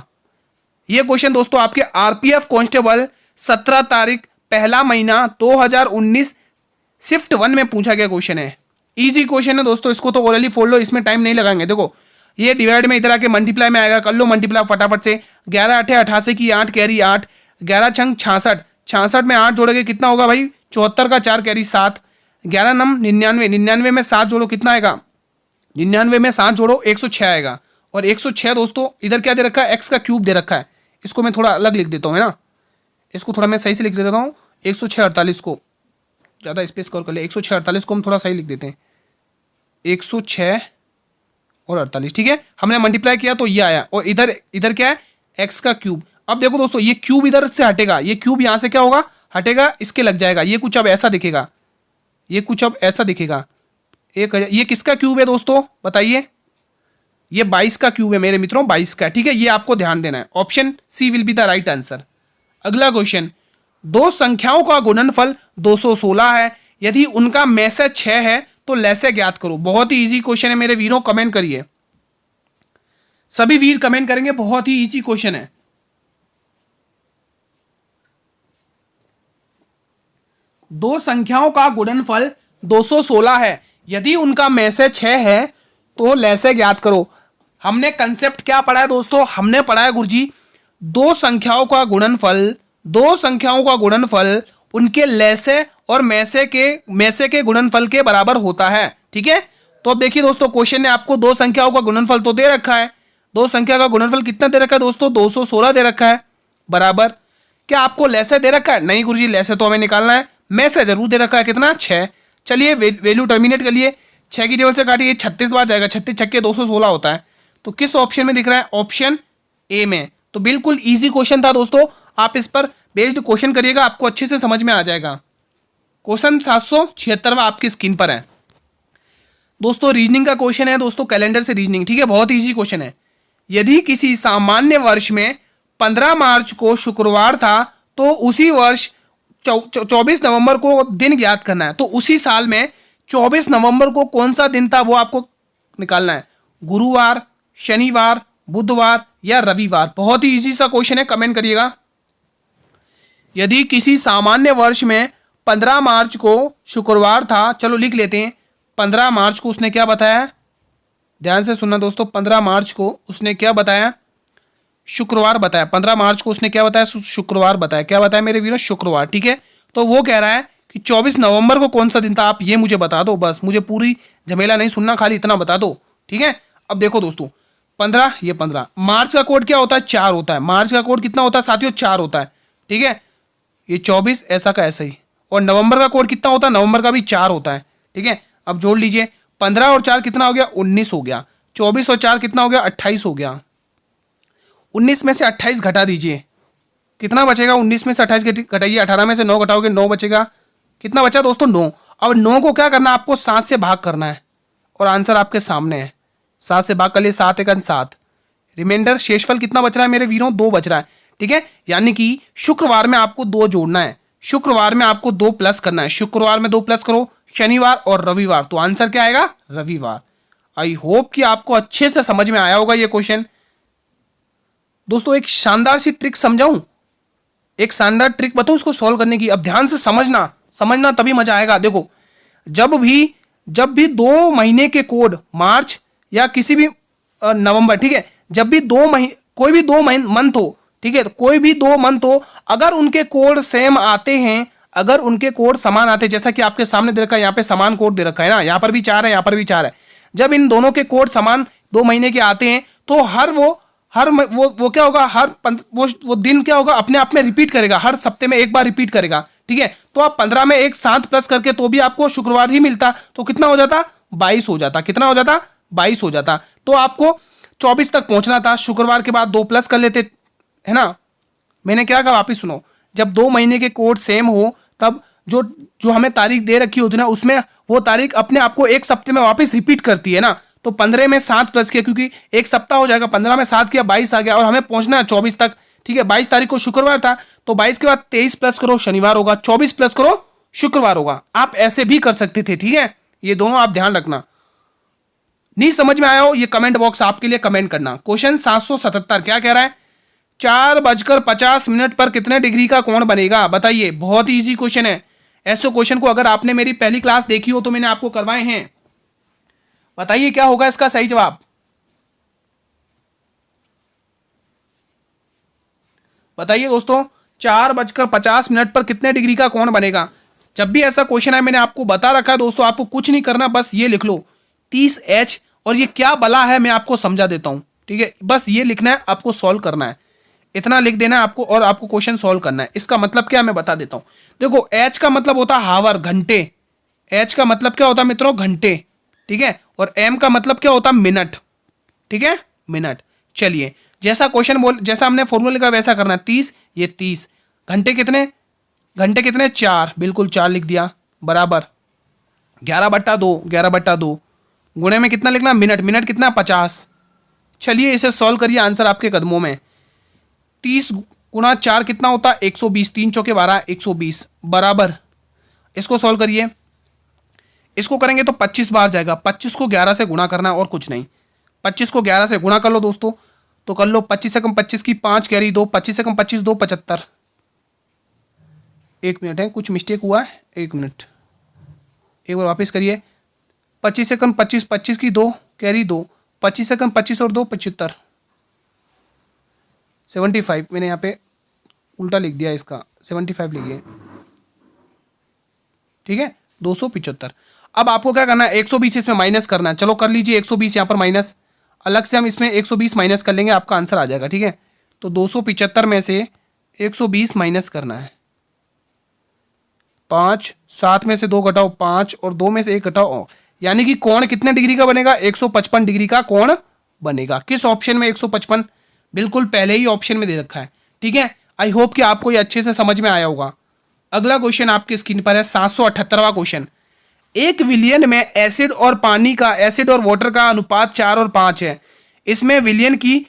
ये क्वेश्चन दोस्तों आपके आरपीएफ कांस्टेबल 17 तारीख पहला महीना 2019 शिफ्ट 1 में पूछा गया क्वेश्चन है। इजी क्वेश्चन है दोस्तों, इसको तो ओरली फोड़ लो, इसमें टाइम नहीं लगाएंगे। देखो ये डिवाइड में इधर आके मल्टीप्लाई में आएगा, कर लो मल्टीप्लाई फटाफट से। 11 8 88 की 8 कैरी 8, 11 छंग 66, 66 में 8 जोड़ोगे कितना होगा भाई, 74 का 4 कैरी 7, 11 नम 99, 99 में 7 जोड़ो कितना आएगा, 99 में 7 जोड़ो 106 आएगा। और 106 दोस्तों इधर क्या दे रखा है, एक्स का क्यूब दे रखा है, इसको मैं थोड़ा अलग लिख देता हूँ, है ना, इसको थोड़ा मैं सही से लिख देता हूँ। 106 48 को ज़्यादा स्पेस कवर कर ले, 106 48 को हम थोड़ा सही लिख देते हैं, 106 और 48, ठीक है। हमने मल्टीप्लाई किया तो ये आया, और इधर क्या है, एक्स का क्यूब। अब देखो दोस्तों ये क्यूब इधर से हटेगा, ये क्यूब यहाँ से क्या होगा, हटेगा, इसके लग जाएगा, ये कुछ अब ऐसा दिखेगा, ये कुछ अब ऐसा दिखेगा। ये किसका क्यूब है दोस्तों बताइए, ये 22 का क्यूब है मेरे मित्रों, 22 का, ठीक है, ये आपको ध्यान देना है। Option C will be the right answer. अगला क्वेश्चन, 2 संख्याओं का गुणनफल 216 है, यदि उनका में से 6 है तो लैसे ज्ञात करो। बहुत ही इजी क्वेश्चन है मेरे वीरों, कमेंट करिए, सभी वीर कमेंट करेंगे, बहुत ही इजी क्वेश्चन है। दो संख्याओं का गुणनफल 216 है, यदि उनका में से 6 है तो लैसे ज्ञात करो। हमने कंसेप्ट क्या पढ़ा है दोस्तों, हमने पढ़ा है गुरुजी दो संख्याओं का गुणनफल उनके लैसे और मैसे के गुणनफल के बराबर होता है। ठीक है, तो अब देखिए दोस्तों क्वेश्चन ने आपको दो संख्याओं का गुणनफल तो दे रखा है, दो संख्या का गुणनफल कितना दे रखा है दोस्तों, 216 दे रखा है बराबर। क्या आपको लैसे दे रखा है, नहीं गुरुजी लैसे तो हमें निकालना है, मैसे जरूर दे रखा है कितना 6। चलिए वैल्यू टर्मिनेट कर लिए, 6 की टेबल से काटिए 36 बार जाएगा, 36 छक्के 216 होता है। तो किस ऑप्शन में दिख रहा है, ऑप्शन ए में। तो बिल्कुल इजी क्वेश्चन था दोस्तों, आप इस पर बेस्ड क्वेश्चन करिएगा, आपको अच्छे से समझ में आ जाएगा। क्वेश्चन 776 आपकी स्क्रीन पर है दोस्तों, रीजनिंग का क्वेश्चन है दोस्तों, कैलेंडर से रीजनिंग। ठीक है, बहुत इजी क्वेश्चन है। यदि किसी सामान्य वर्ष में 15 मार्च को शुक्रवार था तो उसी वर्ष 24 नवंबर को दिन ज्ञात करना है। तो उसी साल में 24 नवंबर को कौन सा दिन था वो आपको निकालना है, गुरुवार, शनिवार, बुधवार या रविवार। बहुत ही इजी सा क्वेश्चन है, कमेंट करिएगा। यदि किसी सामान्य वर्ष में 15 मार्च को शुक्रवार था, चलो लिख लेते हैं, 15 मार्च को उसने क्या बताया, ध्यान से सुनना दोस्तों, 15 मार्च को उसने क्या बताया, शुक्रवार बताया। 15 मार्च को उसने क्या बताया, शुक्रवार बताया। क्या बताया मेरे वीरों, शुक्रवार। ठीक है, तो वो कह रहा है कि 24 नवंबर को कौन सा दिन था, आप ये मुझे बता दो, बस मुझे पूरी झमेला नहीं सुनना, खाली इतना बता दो। ठीक है, अब देखो दोस्तों 15, ये 15, मार्च का कोड क्या होता है, 4 होता है। मार्च का कोड कितना होता है साथियों, 4 होता है। ठीक है, ये 24 ऐसा का ऐसा ही, और नवंबर का कोड कितना होता है, नवंबर का भी 4 होता है। ठीक है, अब जोड़ लीजिए, 15 और 4 कितना हो गया, 19 हो गया। 24 और 4 कितना हो गया, 28 हो गया। 19 में से 28 घटा दीजिए, कितना बचेगा, 19 में से 28 घटाइए, 18 में से 9 घटाओगे 9 बचेगा। कितना बचा दोस्तों, 9। अब 9 को क्या करना है, आपको 7 से भाग करना है, और आंसर आपके सामने है। 7 से भाग कर लिए, 7 × 7, रिमाइंडर शेषफल कितना बच रहा है मेरे वीरों, 2 बच रहा है। ठीक है, यानी कि शुक्रवार में आपको 2 जोड़ना है, शुक्रवार में आपको 2 प्लस करना है, शुक्रवार में 2 प्लस करो, शनिवार और रविवार, तो आंसर क्या आएगा, रविवार। आई होप कि आपको अच्छे से समझ में आया होगा ये क्वेश्चन। दोस्तों एक शानदार सी ट्रिक समझाऊं, एक शानदार ट्रिक बताऊं इसको सॉल्व करने की। अब ध्यान से समझना तभी मजा आएगा। देखो जब भी 2 महीने के कोड, मार्च या किसी भी नवंबर, ठीक है, जब भी 2 महीने, कोई भी 2 मंथ हो, ठीक है, कोई भी 2 मंथ हो, अगर उनके कोड सेम आते हैं, अगर उनके कोड समान आते हैं, जैसा कि आपके सामने दे रखा है, यहाँ पे समान कोड दे रखा है ना, यहाँ पर भी 4 है, यहाँ पर भी 4 है। जब इन दोनों के कोड समान 2 महीने के आते हैं तो वो क्या होगा, वो दिन क्या होगा, अपने आप में रिपीट करेगा, हर सप्ते में एक बार रिपीट करेगा। ठीक है, तो आप 15 में एक 7 प्लस करके तो भी आपको शुक्रवार ही मिलता, तो कितना हो जाता, 22 हो जाता। कितना हो जाता, 22 हो जाता। तो आपको 24 तक पहुंचना था, शुक्रवार के बाद 2 प्लस कर लेते, है ना। मैंने क्या कहा, वापिस सुनो, जब 2 महीने के कोड सेम हो तब जो हमें तारीख दे रखी होती है ना, उसमें वो तारीख अपने आप को एक सप्ते में वापस रिपीट करती है ना। तो 15 में 7 प्लस किया, क्योंकि एक सप्ताह हो जाएगा, 15 में 7 किया, 22 आ गया, और हमें पहुंचना है 24 तक। ठीक है, 22 तारीख को शुक्रवार था, तो 22 के बाद 23 प्लस करो, शनिवार होगा, 24 प्लस करो, शुक्रवार होगा। आप ऐसे भी कर सकते थे। ठीक है, ये दोनों आप ध्यान रखना। नहीं समझ में आया हो, ये कमेंट बॉक्स आपके लिए कमेंट करना। क्वेश्चन 777 क्या कह रहा है, 4:50 पर कितने डिग्री का कोण बनेगा, बताइए। बहुत ही इजी क्वेश्चन है। ऐसे क्वेश्चन को अगर आपने मेरी पहली क्लास देखी हो तो मैंने आपको करवाए हैं। बताइए क्या होगा इसका सही जवाब, बताइए दोस्तों। 4:50 पर कितने डिग्री का कोण बनेगा। जब भी ऐसा क्वेश्चन है, मैंने आपको बता रखा है दोस्तों, आपको कुछ नहीं करना, बस ये लिख लो 30H, और ये क्या बला है मैं आपको समझा देता हूं। ठीक है, बस ये लिखना है, आपको सॉल्व करना है, इतना लिख देना है आपको, और आपको क्वेश्चन सॉल्व करना है। इसका मतलब क्या मैं बता देता हूं। देखो H का मतलब होता है हावर, घंटे। H का मतलब क्या होता है मित्रों, घंटे। ठीक है, और M का मतलब क्या होता है, मिनट। ठीक है, मिनट। चलिए, जैसा हमने फॉर्मूला लिखा वैसा करना है। 30, ये 30, घंटे कितने, 4, बिल्कुल 4 लिख दिया, बराबर 11/2 गुणे में कितना लिखना, मिनट कितना, 50। चलिए इसे सॉल्व करिए, आंसर आपके कदमों में। 30 × 4 कितना होता है, 120, 3 चौके 12, 120, बराबर। इसको सॉल्व करिए, इसको करेंगे तो 25 बार जाएगा। 25 को 11 से गुणा करना है और कुछ नहीं। 25 को 11 से गुणा कर लो दोस्तों, तो कर लो 25 से कम 25 की 5 कैरी 2, 25 से कम 25 2, 75। 1 मिनट है, कुछ मिस्टेक हुआ है, 1 मिनट, एक बार वापस करिए। 25 से कम 25, 25 की 2 कैरी 2, 25 सेकंड, 25 और 2 75, 75। मैंने यहाँ पे उल्टा लिख दिया इसका, 75 लिखिए, ठीक है, 275। अब आपको क्या करना है, 120 इसमें माइनस करना है। चलो कर लीजिए 120 यहाँ पर माइनस, अलग से हम इसमें 120 माइनस कर लेंगे, आपका आंसर आ जाएगा, ठीक है। तो 275 में से 120 माइनस करना है, 5, 7 में से 2 घटाओ 5 और 2 में से 1 घटाओ, यानी कि कोण कितने डिग्री का बनेगा, 155 डिग्री का कोण बनेगा। किस ऑप्शन में 155, बिल्कुल पहले ही ऑप्शन में दे रखा है, ठीक है। आई होप कि आपको ये अच्छे से समझ में आया होगा। अगला क्वेश्चन आपकी स्क्रीन पर है 778वां क्वेश्चन। एक विलियन में एसिड और पानी का, एसिड और वाटर का अनुपात 4 और 5 है। इसमें विलियन की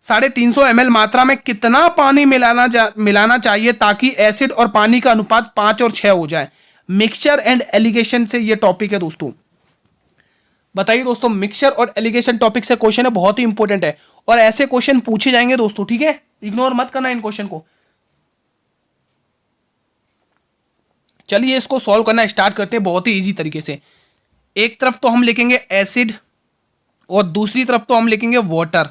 350 ml मात्रा में कितना पानी मिलाना चाहिए ताकि एसिड और पानी का अनुपात 5 और 6 हो जाए। मिक्सचर एंड एलिगेशन से ये टॉपिक है दोस्तों। बताइए दोस्तों, मिक्सचर और एलिगेशन टॉपिक से क्वेश्चन है, बहुत ही इंपॉर्टेंट है और ऐसे क्वेश्चन पूछे जाएंगे दोस्तों, ठीक है, इग्नोर मत करना इन क्वेश्चन को। चलिए इसको सॉल्व करना स्टार्ट करते हैं बहुत ही इजी तरीके से। एक तरफ तो हम लिखेंगे एसिड और दूसरी तरफ तो हम लिखेंगे वाटर।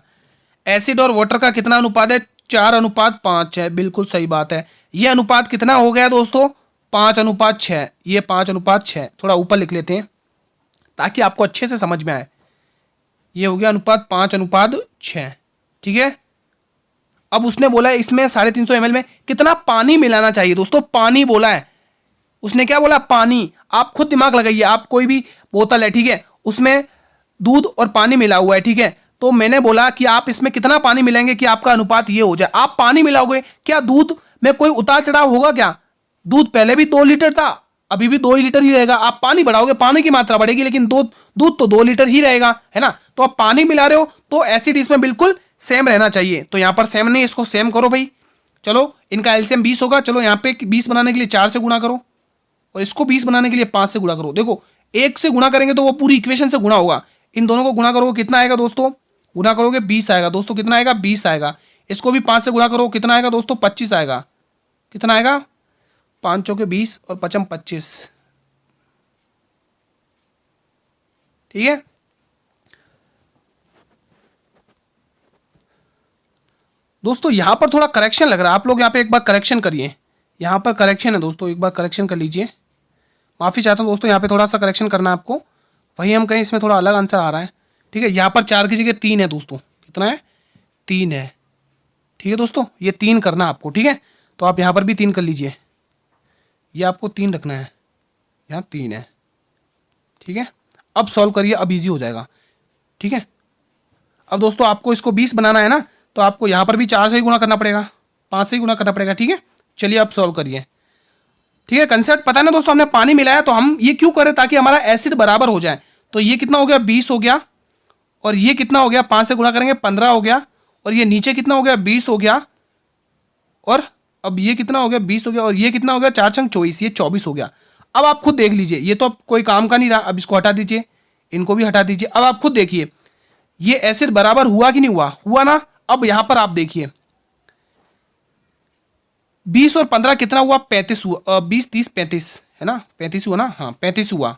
एसिड और वाटर का कितना अनुपात है, 4:5 है, बिल्कुल सही बात है। ये अनुपात कितना हो गया दोस्तों, 5:6। ये 5:6, थोड़ा ऊपर लिख लेते हैं ताकि आपको अच्छे से समझ में आए। ये हो गया अनुपात 5:6, ठीक है। अब उसने बोला है इसमें 350 ml में कितना पानी मिलाना चाहिए दोस्तों, पानी बोला है उसने, क्या बोला, पानी। आप खुद दिमाग लगाइए, आप कोई भी बोतल है, ठीक है, उसमें दूध और पानी मिला हुआ है, ठीक है, तो मैंने बोला कि आप इसमें कितना पानी मिलाएंगे कि आपका अनुपात ये हो जाए। आप पानी मिलाओगे, क्या दूध में कोई उतार चढ़ाव होगा क्या? दूध पहले भी 2 लीटर था, अभी भी 2 ही लीटर ही रहेगा। आप पानी बढ़ाओगे, पानी की मात्रा बढ़ेगी, लेकिन दूध तो 2 लीटर ही रहेगा, है ना। तो आप पानी मिला रहे हो तो एसिड इसमें बिल्कुल सेम रहना चाहिए। तो यहाँ पर सेम नहीं, इसको सेम करो भाई। चलो इनका एलसीएम 20 होगा। चलो यहाँ पे 20 बनाने के लिए 4 से गुणा करो और इसको 20 बनाने के लिए 5 से गुणा करो। देखो 1 से गुणा करेंगे तो वो पूरी इक्वेशन से गुणा होगा। इन दोनों को गुणा करोगे कितना आएगा दोस्तों, गुणा करोगे 20 आएगा दोस्तों। कितना आएगा, 20 आएगा। इसको भी 5 से गुणा करो, कितना आएगा दोस्तों, 25 आएगा। कितना आएगा, 5 चौके 20 और 5 25, ठीक है। दोस्तों यहां पर थोड़ा करेक्शन लग रहा है, आप लोग यहाँ पे एक बार करेक्शन करिए। यहाँ पर करेक्शन है दोस्तों, एक बार करेक्शन कर लीजिए। माफ़ी चाहता हूँ दोस्तों, यहाँ पे थोड़ा सा करेक्शन करना है आपको। वही हम कहीं इसमें थोड़ा अलग आंसर आ रहा है, ठीक है। यहाँ पर 4 की जगह 3 है दोस्तों। कितना है, 3 है, ठीक है दोस्तों। ये 3 करना आपको, ठीक है। तो आप यहाँ पर भी 3 कर लीजिए। ये आपको 3 रखना है, यहाँ 3 है, ठीक है। अब सॉल्व करिए, अब ईजी हो जाएगा, ठीक है। अब दोस्तों आपको इसको 20 बनाना है ना, तो आपको यहाँ पर भी 4 से ही गुणा करना पड़ेगा, 5 से ही गुणा करना पड़ेगा, ठीक है। चलिए अब सॉल्व करिए, ठीक है। कंसेप्ट पता है ना दोस्तों, हमने पानी मिलाया तो हम ये क्यों करें, ताकि हमारा एसिड बराबर हो जाए। तो ये कितना हो गया, 20 हो गया, और ये कितना हो गया, 5 से गुणा करेंगे 15 हो गया, और ये नीचे कितना हो गया, 20 हो गया, और अब ये कितना हो गया, 20 हो गया, और ये कितना हो गया, 4 छंग 24, ये 24 हो गया। अब आप खुद देख लीजिए, ये तो अब कोई काम का नहीं रहा। अब इसको हटा दीजिए, इनको भी हटा दीजिए। अब आप खुद देखिए ये एसिड बराबर हुआ कि नहीं हुआ, हुआ ना। अब यहां पर आप देखिए 20 और 15 कितना हुआ, 35 हुआ। 20 30 35 है ना, 35 हुआ ना, हाँ 35 हुआ,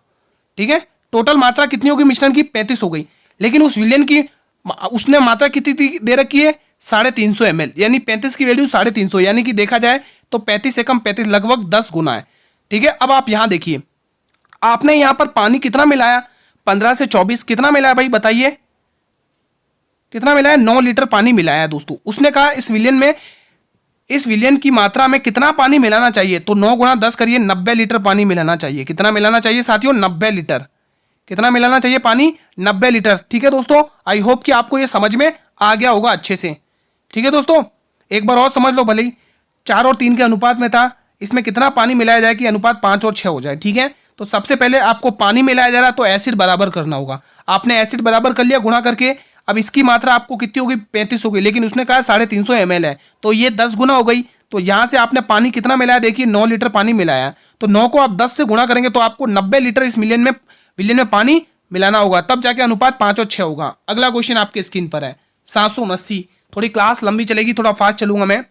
ठीक है। टोटल मात्रा कितनी होगी मिश्रण की, 35 हो गई। लेकिन उस विलेन की उसने मात्रा कितनी दे रखी है, 350 ml, यानी 35 की वैल्यू 350, यानी कि देखा जाए तो 35 से कम 35, लगभग 10 गुना है, ठीक है। अब आप यहां देखिए, आपने यहां पर पानी कितना मिलाया, 15 से 24 कितना मिलाया भाई, बताइए कितना मिलाया, 9 लीटर पानी मिलाया दोस्तों। उसने कहा इस विलियन की मात्रा में कितना पानी मिलाना चाहिए, तो 9 गुणा 10 करिए, 90 लीटर पानी मिलाना चाहिए। कितना मिलाना चाहिए साथियों, 90 लीटर। कितना मिलाना चाहिए पानी, 90 लीटर, ठीक है दोस्तों। आई होप कि आपको ये समझ में आ गया होगा अच्छे से, ठीक है दोस्तों। एक बार और समझ लो, भले ही 4 और 3 के अनुपात में था, इसमें कितना पानी मिलाया जाए कि अनुपात 5 और 6 हो जाए, ठीक है। तो सबसे पहले आपको पानी मिलाया जा रहा है तो एसिड बराबर करना होगा। आपने एसिड बराबर कर लिया गुणा करके। अब इसकी मात्रा आपको कितनी होगी, 35 हो गई, लेकिन उसने कहा 350 ml है, तो ये 10 गुना हो गई। तो यहां से आपने पानी कितना मिलाया, देखिए 9 लीटर पानी मिलाया, तो 9 को आप 10 से गुणा करेंगे तो आपको 90 लीटर इस विलियन में पानी मिलाना होगा, तब जाके अनुपात 5 और 6 होगा। अगला क्वेश्चन आपके स्क्रीन पर है 779। थोड़ी क्लास लंबी चलेगी, थोड़ा फास्ट चलूंगा मैं।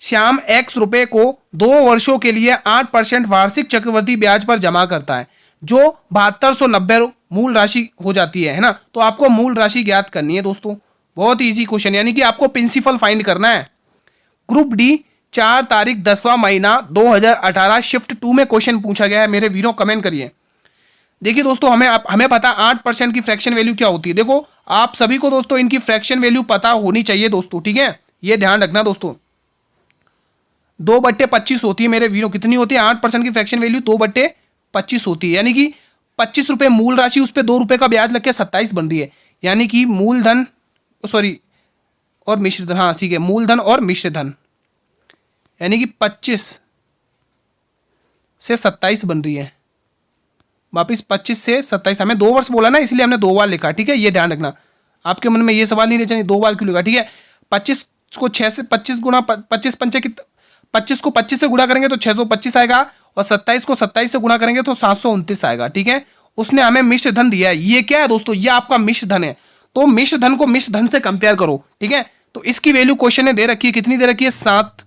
श्याम X रुपए को 2 वर्षों के लिए 8% वार्षिक चक्रवृद्धि ब्याज पर जमा करता है। जो 7290 मूल राशि हो जाती है ना। तो आपको मूल राशि ज्ञात करनी है दोस्तों, बहुत इजी क्वेश्चन, यानी कि आपको प्रिंसिपल फाइंड करना है। ग्रुप डी 4 तारीख 10वां महीना 2018 शिफ्ट 2 में क्वेश्चन पूछा गया है मेरे वीरों, कमेंट करिए। देखिए दोस्तों, हमें पता 8% की फ्रैक्शन वैल्यू क्या होती है। देखो आप सभी को दोस्तों इनकी फ्रैक्शन वैल्यू पता होनी चाहिए दोस्तों, ठीक है, ये ध्यान रखना दोस्तों। 2/25 होती है मेरे वीरों, कितनी होती है 8% की फ्रैक्शन वैल्यू 2/25 होती है, यानी कि 25 रुपये मूल राशि, उस पर 2 रुपये का ब्याज लग के 27 बन रही है, यानी कि मूलधन सॉरी और मिश्र धन, हाँ ठीक है, मूलधन और मिश्र धन, यानी कि 25 से 27 बन रही है, वापिस 25 से 27। हमें 2 वर्ष बोला ना, इसलिए हमने 2 बार लिखा, ठीक है, ये ध्यान रखना। आपके मन में ये सवाल नहीं रहना चाहिए 2 बार क्यों लिखा, ठीक है। 25 को 6 से 25 गुणा 25 पंचे 25 को 25 से गुणा करेंगे तो 625 आएगा, और 27 को 27 से गुणा करेंगे तो 729 आएगा, ठीक है। उसने हमें मिश्र धन दिया है, ये क्या है दोस्तों, ये आपका मिश्र धन है। तो मिश्र धन को मिश्र धन से कंपेयर करो, ठीक है। तो इसकी वैल्यू क्वेश्चन ने दे रखी है, कितनी दे रखी है 7,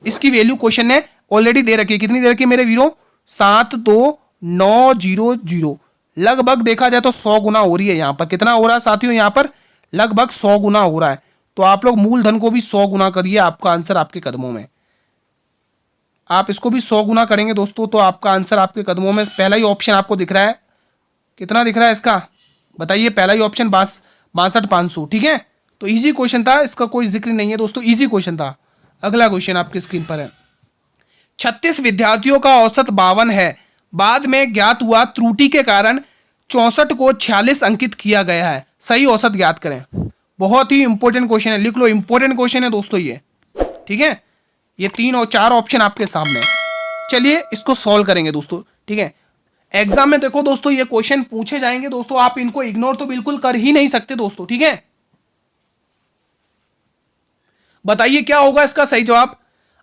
इसकी वैल्यू क्वेश्चन ने ऑलरेडी दे रखी है, कितनी दे रखी है मेरे वीरों 72900, लगभग देखा जाए तो 100 गुना हो रही है। यहाँ पर कितना हो रहा है साथियों, यहाँ पर लगभग 100 गुना हो रहा है। तो आप लोग मूलधन को भी 100 गुना करिए, आपका आंसर आपके कदमों में। आप इसको भी 100 गुना करेंगे दोस्तों तो आपका आंसर आपके कदमों में। पहला ही ऑप्शन आपको दिख रहा है, कितना दिख रहा है इसका बताइए, पहला ही ऑप्शन 62,500, ठीक है। तो इजी क्वेश्चन था, इसका कोई जिक्र नहीं है दोस्तों, इजी क्वेश्चन था। अगला क्वेश्चन आपकी स्क्रीन पर है। 36 विद्यार्थियों का औसत 52 है, बाद में ज्ञात हुआ त्रुटि के कारण 64 को 46 अंकित किया गया है, सही औसत ज्ञात करें। बहुत ही इंपॉर्टेंट क्वेश्चन है, लिख लो, इंपॉर्टेंट क्वेश्चन है दोस्तों ये, ठीक है। ये 3 और 4 ऑप्शन आपके सामने, चलिए इसको सॉल्व करेंगे दोस्तों, ठीक है। एग्जाम में देखो दोस्तों ये क्वेश्चन पूछे जाएंगे दोस्तों, आप इनको इग्नोर तो बिल्कुल कर ही नहीं सकते दोस्तों, ठीक है। बताइए क्या होगा इसका सही जवाब।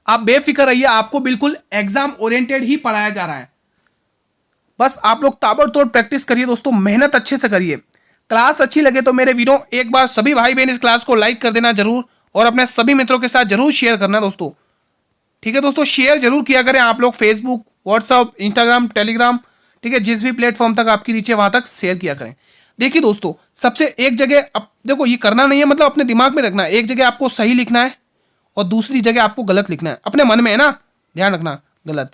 आप बेफिक्र रहिए, आपको बिल्कुल एग्जाम ओरिएंटेड ही पढ़ाया जा रहा है, बस आप लोग ताबड़तोड़ प्रैक्टिस करिए दोस्तों, मेहनत अच्छे से करिए। क्लास अच्छी लगे तो मेरे वीरों एक बार सभी भाई बहन इस क्लास को लाइक कर देना जरूर, और अपने सभी मित्रों के साथ जरूर शेयर करना दोस्तों, ठीक है दोस्तों। शेयर जरूर किया करें आप लोग, फेसबुक, व्हाट्सअप, इंस्टाग्राम, टेलीग्राम, ठीक है, जिस भी प्लेटफॉर्म तक आपकी रीच है वहां तक शेयर किया करें। देखिए दोस्तों, सबसे एक जगह, अब देखो ये करना नहीं है, मतलब अपने दिमाग में रखना है, एक जगह आपको सही लिखना है और दूसरी जगह आपको गलत लिखना है, अपने मन में है ना, ध्यान रखना गलत।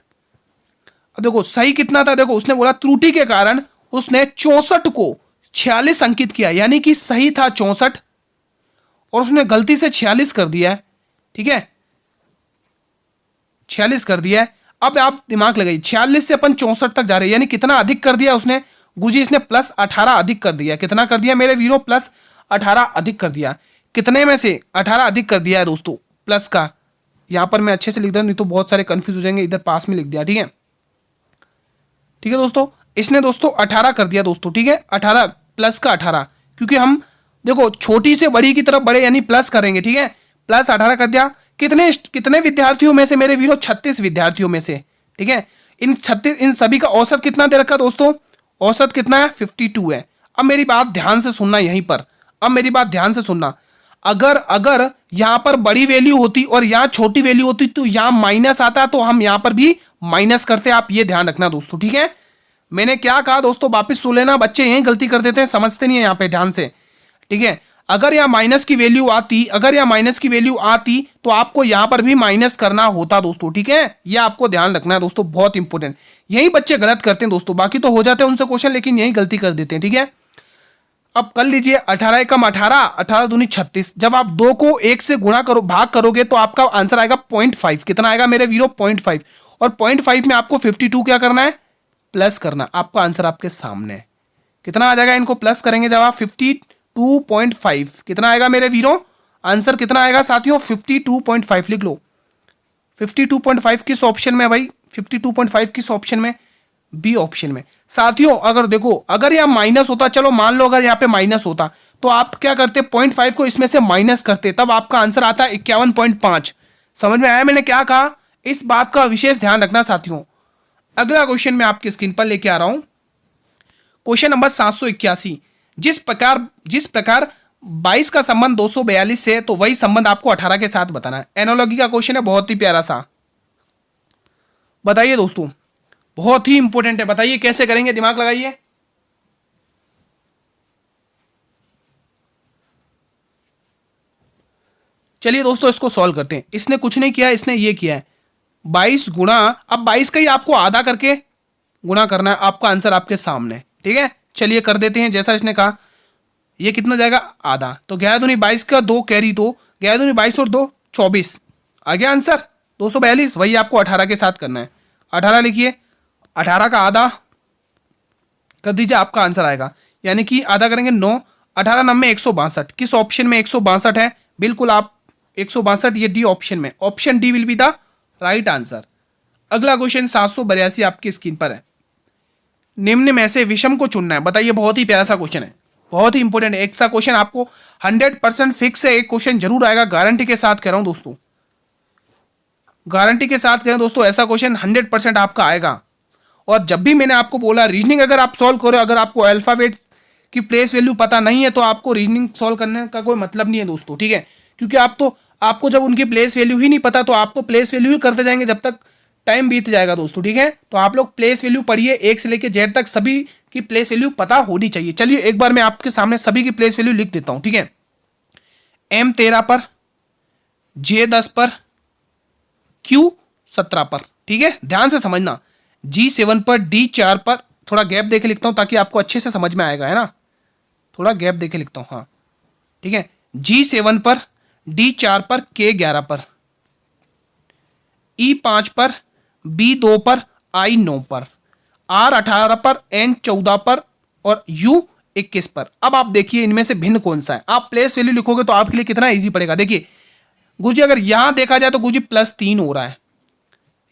अब देखो सही कितना था, देखो उसने बोला त्रुटि के कारण उसने 64 को 46 अंकित किया, यानी कि सही था 64 और उसने गलती से 46 कर दिया है, ठीक है, 46 कर दिया है। अब आप दिमाग लगाइए, 46 से अपन 64 तक जा रहे हैं, यानी कितना अधिक कर दिया उसने, गुरुजी इसने +18 अधिक कर दिया, कितना कर दिया मेरे वीरों +18 अधिक कर दिया, कितने में से 18 अधिक कर दिया है दोस्तों, प्लस का, यहां पर मैं अच्छे से लिख दूं नहीं तो बहुत सारे कंफ्यूज हो जाएंगे, इधर पास में लिख दिया, ठीक है, ठीक है दोस्तों। इसने दोस्तों 18 कर दिया दोस्तों, ठीक है, 18 प्लस का 18, क्योंकि हम देखो छोटी से बड़ी की तरफ बढ़े यानी प्लस करेंगे, ठीक है, +18 कर दिया। कितने विद्यार्थियों में से मेरे वीरों 36 विद्यार्थियों में से, ठीक है, इन सभी का औसत कितना दे रखा दोस्तों, औसत कितना है 52 है। अब मेरी बात ध्यान से सुनना यहीं पर, अब मेरी बात ध्यान से सुनना, अगर यहां पर बड़ी वैल्यू होती और यहां छोटी वैल्यू होती तो यहां माइनस आता, तो हम यहां पर भी माइनस करते, आप ये ध्यान रखना दोस्तों, ठीक है। मैंने क्या कहा दोस्तों, वापिस सुन लेना, बच्चे यही गलती कर देते हैं, समझते नहीं है यहाँ पे ध्यान से, ठीक है। अगर यहाँ माइनस की वैल्यू आती तो आपको यहां पर भी माइनस करना होता दोस्तों, ठीक है, ये आपको ध्यान रखना है दोस्तों, बहुत इंपॉर्टेंट। यही बच्चे गलत करते हैं दोस्तों, बाकी तो हो जाते हैं उनसे क्वेश्चन, लेकिन यही गलती कर देते हैं, ठीक है। अब कर लीजिए 18 एकम 18, 18 दूनी 36, जब आप 2 को 1 से गुणा करो, भाग करोगे तो आपका आंसर आएगा 0.5, कितना आएगा मेरे वीरों 0.5, और 0.5 में आपको 52 क्या करना है, प्लस करना। आपका आंसर आपके सामने है, कितना आ जाएगा, इनको प्लस करेंगे जब आप 52.5, कितना आएगा मेरे वीरों, आंसर कितना आएगा साथियों 52.5, लिख लो 52.5 किस ऑप्शन में भाई, 52.5 किस ऑप्शन में, बी ऑप्शन में साथियों। अगर देखो अगर यहाँ माइनस होता, चलो मान लो अगर यहाँ पे माइनस होता तो आप क्या करते, 0.5 को इसमें से माइनस करते, तब आपका आंसर आता है 51.5। समझ में आया मैंने क्या कहा, इस बात का विशेष ध्यान रखना साथियों। अगला क्वेश्चन मैं आपकी स्क्रीन पर लेके आ रहा हूं, क्वेश्चन नंबर 781। जिस प्रकार 22 का संबंध 242 से, तो वही संबंध आपको 18 के साथ बताना है। एनालॉजी का क्वेश्चन है, बहुत ही प्यारा सा। बताइए दोस्तों, बहुत ही इंपॉर्टेंट है। बताइए कैसे करेंगे, दिमाग लगाइए। चलिए दोस्तों इसको सॉल्व करते हैं। इसने कुछ नहीं किया, इसने ये किया है 22 गुणा, अब 22 का ही आपको आधा करके गुणा करना है। आपका आंसर आपके सामने, ठीक है। चलिए कर देते हैं जैसा इसने कहा। ये कितना जाएगा, आधा। तो 11 दूनी 22 का 2 कैरी 2, 11 दूनी 22 और 2 24, आ गया आंसर 242। वही आपको 18 के साथ करना है। 18 लिखिए, 18 का आधा कर दीजिए, आपका आंसर आएगा। यानी कि आधा करेंगे 9, 18 9 में 162। किस ऑप्शन में 162 है, बिल्कुल आप 162, ये डी ऑप्शन में, option D will be the right answer. अगला क्वेश्चन 782 आपकी स्क्रीन पर है। निम्न में से विषम को चुनना है। बताइए, बहुत ही प्यारा सा क्वेश्चन है, बहुत ही इंपॉर्टेंट है। एक सा क्वेश्चन आपको 100% फिक्स है, एक क्वेश्चन जरूर आएगा, गारंटी के साथ कह रहा हूं दोस्तों, गारंटी के साथ कह रहा हूं दोस्तों, ऐसा क्वेश्चन 100% आपका आएगा। और जब भी मैंने आपको बोला रीजनिंग अगर आप सॉल्व करो, अगर आपको अल्फाबेट की प्लेस वैल्यू पता नहीं है तो आपको रीजनिंग सॉल्व करने का कोई मतलब नहीं है दोस्तों, ठीक है। क्योंकि आपको जब उनकी प्लेस वैल्यू ही नहीं पता तो आप तो प्लेस वैल्यू ही करते जाएंगे जब तक टाइम बीत जाएगा दोस्तों, ठीक है। तो आप लोग प्लेस वैल्यू पढ़िए, 1 से लेकर जेड तक सभी की प्लेस वैल्यू पता होनी चाहिए। चलिए एक बार मैं आपके सामने सभी की प्लेस वैल्यू लिख देता हूं, ठीक है। M 13 पर, J 10 पर, Q 17 पर, ठीक है, ध्यान से समझना। G 7 पर, D 4 पर, थोड़ा गैप देके लिखता हूं ताकि आपको अच्छे से समझ में आएगा, है ना। थोड़ा गैप देके लिखता हूं, हाँ ठीक है। G 7 पर, D 4 पर, K 11 पर, E 5 पर, B 2 पर, I 9 पर, R 18 पर, N 14 पर और U 21 पर। अब आप देखिए इनमें से भिन्न कौन सा है। आप प्लेस वैल्यू लिखोगे तो आपके लिए कितना इजी पड़ेगा। देखिए गुरुजी, अगर यहां देखा जाए तो गुरुजी +3 हो रहा है,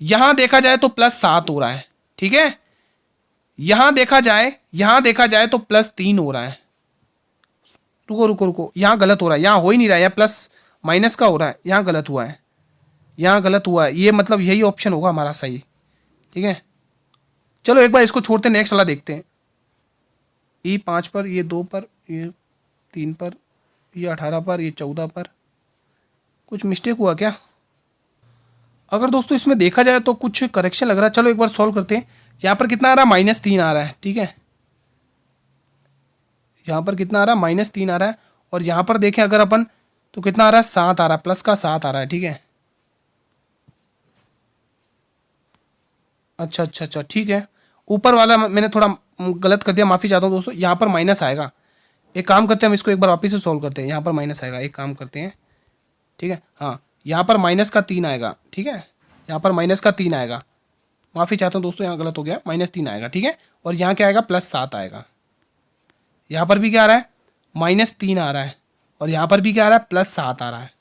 यहां देखा जाए तो +7 हो रहा है, ठीक है। यहां देखा जाए तो +3 हो रहा है। रुको रुको रुको, यहां गलत हो रहा है, यहां हो ही नहीं रहा है, यहां प्लस माइनस का हो रहा है, यहां गलत हुआ है, यहां गलत हुआ है। ये मतलब यही ऑप्शन होगा हमारा सही, ठीक है। चलो एक बार इसको छोड़ते, नेक्स्ट वाला देखते हैं। E 5 पर, ये 2 पर, ये 3 पर, ये 18 पर, ये 14 पर। कुछ मिस्टेक हुआ क्या? अगर दोस्तों इसमें देखा जाए तो कुछ करेक्शन लग रहा है। चलो एक बार सॉल्व करते हैं। यहाँ पर कितना आ रहा है, -3 आ रहा है, ठीक है। यहाँ पर कितना आ रहा है, -3 आ रहा है। और यहाँ पर देखें अगर अपन तो कितना आ रहा है, 7 आ रहा है, प्लस का 7 आ रहा है, ठीक है। अच्छा अच्छा अच्छा, ठीक है। ऊपर वाला मैंने थोड़ा गलत कर दिया, माफ़ी चाहता हूँ दोस्तों। यहाँ पर माइनस आएगा। एक काम करते हैं, हम इसको एक बार वापस से सॉल्व करते हैं। यहाँ पर माइनस आएगा, एक काम करते हैं, ठीक है। हाँ, यहाँ पर -3 आएगा, ठीक है। यहाँ पर -3 आएगा, माफ़ी चाहता हूँ दोस्तों, यहाँ गलत हो गया, -3 आएगा, ठीक है। और यहाँ क्या आएगा, +7 आएगा। यहाँ पर भी क्या आ रहा है, -3 आ रहा है। और यहाँ पर भी क्या आ रहा है, +7 आ रहा है,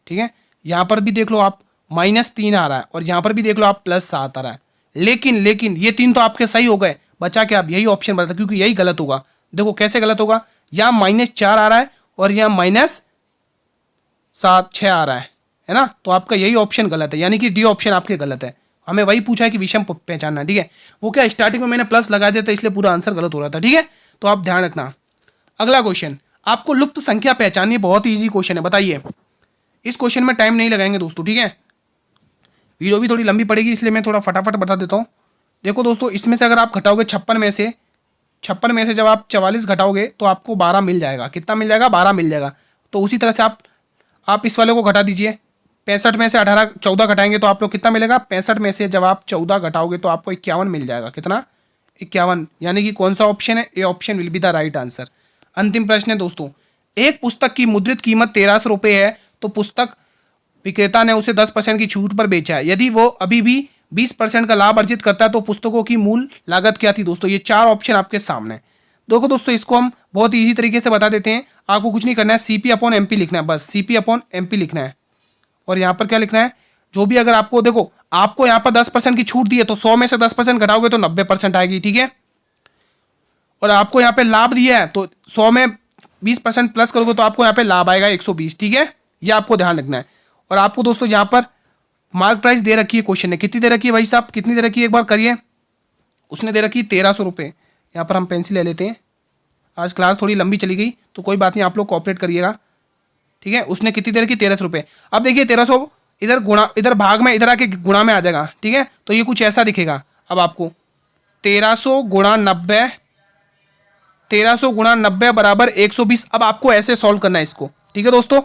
ठीक है। यहाँ पर भी देख लो आप, -3 आ रहा है। और यहाँ पर भी देख लो आप, +7 आ रहा है। लेकिन ये 3 तो आपके सही हो गए, बचा क्या, आप यही ऑप्शन बता, क्योंकि यही गलत होगा। देखो कैसे गलत होगा, यहाँ -4 आ रहा है और यहाँ -6 आ रहा है ना। तो आपका यही ऑप्शन गलत है, यानी कि डी ऑप्शन आपके गलत है। हमें वही पूछा है कि विषम पहचानना, ठीक है। वो क्या, स्टार्टिंग में मैंने प्लस लगा दिया था, इसलिए पूरा आंसर गलत हो रहा था, ठीक है। तो आप ध्यान रखना। अगला क्वेश्चन, आपको लुप्त संख्या पहचाननी, बहुत ही ईजी क्वेश्चन है। बताइए, इस क्वेश्चन में टाइम नहीं लगाएंगे दोस्तों, ठीक है। वीडियो भी थोड़ी लंबी पड़ेगी, इसलिए मैं थोड़ा फटाफट बता देता हूँ। देखो दोस्तों, इसमें से अगर आप घटाओगे 56 में से जब आप 44 घटाओगे तो आपको 12 मिल जाएगा। कितना मिल जाएगा, 12 मिल जाएगा। तो उसी तरह से आप इस वाले को घटा दीजिए। 65 में से 14 घटाएंगे तो आप लोग कितना मिलेगा, 65 में से जब आप 14 घटाओगे तो आपको 51 मिल जाएगा। कितना, 51। यानी कि कौन सा ऑप्शन है, A option will be the right answer. अंतिम प्रश्न है दोस्तों, एक पुस्तक की मुद्रित कीमत 1300 रुपये है, तो पुस्तक विक्रेता ने उसे 10% की छूट पर बेचा है। यदि वो अभी भी 20% का लाभ अर्जित करता है तो पुस्तकों की मूल लागत क्या थी दोस्तों। ये 4 ऑप्शन आपके सामने। देखो दोस्तों, इसको हम बहुत ईजी तरीके से बता देते हैं। आपको कुछ नहीं करना है, CP/MP लिखना है, बस CP/MP लिखना है। और यहाँ पर क्या लिखना है, जो भी अगर आपको, देखो आपको यहाँ पर 10% की छूट दी है तो 100 में से 10% घटाओगे तो 90% आएगी, ठीक है। और आपको यहाँ पे लाभ दिया है तो 100 में 20% प्लस करोगे तो आपको यहाँ पे लाभ आएगा 120, ठीक है। ये आपको ध्यान रखना है। और आपको दोस्तों यहाँ पर मार्क प्राइस दे रखी है, क्वेश्चन ने कितनी दे रखी है भाई साहब, कितनी दे रखी है, एक बार करिए। उसने दे रखी 1300 रुपये। यहाँ पर हम पेंसिल ले लेते हैं, आज क्लास थोड़ी लंबी चली गई तो कोई बात नहीं, आप लोग कोऑपरेट करिएगा, ठीक है। उसने कितनी दे रखी, 1300 रुपये। अब देखिए 1300 इधर गुणा, इधर भाग में, इधर आके गुणा में आ जाएगा, ठीक है। तो ये कुछ ऐसा दिखेगा। अब आपको 1300 गुणा 90, 1300 गुणा 90 बराबर 120। अब आपको ऐसे सॉल्व करना है इसको, ठीक है दोस्तों।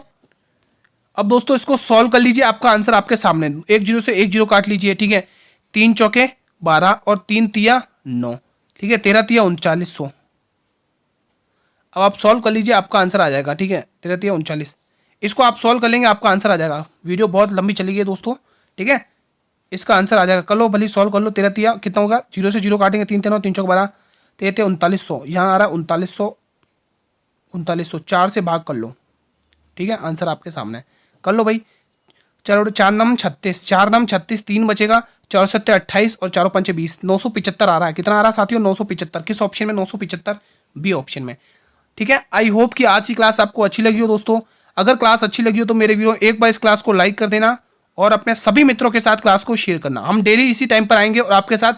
अब दोस्तों इसको सॉल्व कर लीजिए, आपका आंसर आपके सामने, एक जीरो से एक जीरो काट लीजिए, ठीक है। 3 चौके 12 और 3 तिया 9, ठीक है। 13 तिया 3900। अब आप सॉल्व कर लीजिए, आपका आंसर आ जाएगा, ठीक है। 13 तिया 39, इसको आप सॉल्व कर लेंगे, आपका आंसर आ जाएगा। वीडियो बहुत लंबी चली गई दोस्तों, ठीक है। इसका आंसर आ जाएगा, कर लो भले सॉल्व कर लो। 13 तिया कितना होगा, जीरो से जीरो काटेंगे, 3 3 3 चौक 12, 13 3900, यहाँ आ रहा है 3900, 3900 4 से भाग कर लो, ठीक है। आंसर आपके सामने है, कर लो भाई। चलो 4 नम 36, 4 नम 36, 3 बचेगा, 4 सत्ते 28 और 4 पंचे 20, 975 आ रहा है। कितना आ रहा है साथियों, 975। किस ऑप्शन में, 975 बी ऑप्शन में, ठीक है। आई होप कि आज की क्लास आपको अच्छी लगी हो दोस्तों। अगर क्लास अच्छी लगी हो तो मेरे वीडियो एक बार इस क्लास को लाइक कर देना और अपने सभी मित्रों के साथ क्लास को शेयर करना। हम डेली इसी टाइम पर आएंगे और आपके साथ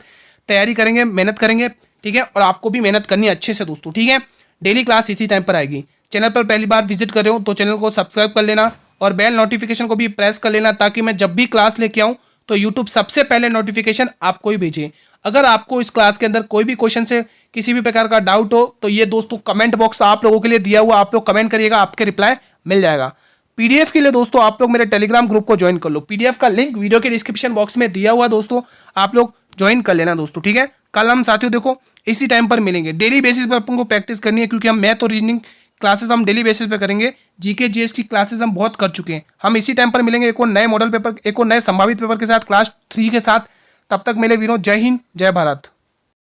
तैयारी करेंगे, मेहनत करेंगे, ठीक है। और आपको भी मेहनत करनी है अच्छे से दोस्तों, ठीक है। डेली क्लास इसी टाइम पर आएगी। चैनल पर पहली बार विजिट कर रहे हो तो चैनल को सब्सक्राइब कर लेना और बेल नोटिफिकेशन को भी प्रेस कर लेना, ताकि मैं जब भी क्लास लेके आऊँ तो यूट्यूब सबसे पहले नोटिफिकेशन आपको ही भेजे। अगर आपको इस क्लास के अंदर कोई भी क्वेश्चन से किसी भी प्रकार का डाउट हो तो ये दोस्तों कमेंट बॉक्स आप लोगों के लिए दिया हुआ, आप लोग कमेंट करिएगा, आपके रिप्लाई मिल जाएगा। पीडीएफ के लिए दोस्तों आप लोग मेरे टेलीग्राम ग्रुप को ज्वाइन कर लो, पीडीएफ का लिंक वीडियो के डिस्क्रिप्शन बॉक्स में दिया हुआ दोस्तों, आप लोग ज्वाइन कर लेना दोस्तों, ठीक है। कल हम साथियों देखो इसी टाइम पर मिलेंगे, डेली बेसिस पर अपन को प्रैक्टिस करनी है, क्योंकि हम मैथ और रीजनिंग क्लासेस हम डेली बेसिस पे करेंगे। जीके जीएस की क्लासेस हम बहुत कर चुके हैं। हम इसी टाइम पर मिलेंगे एक और नए मॉडल पेपर, एक और नए संभावित पेपर के साथ, क्लास 3 के साथ। तब तक मेरे वीरों, जय हिंद जय भारत।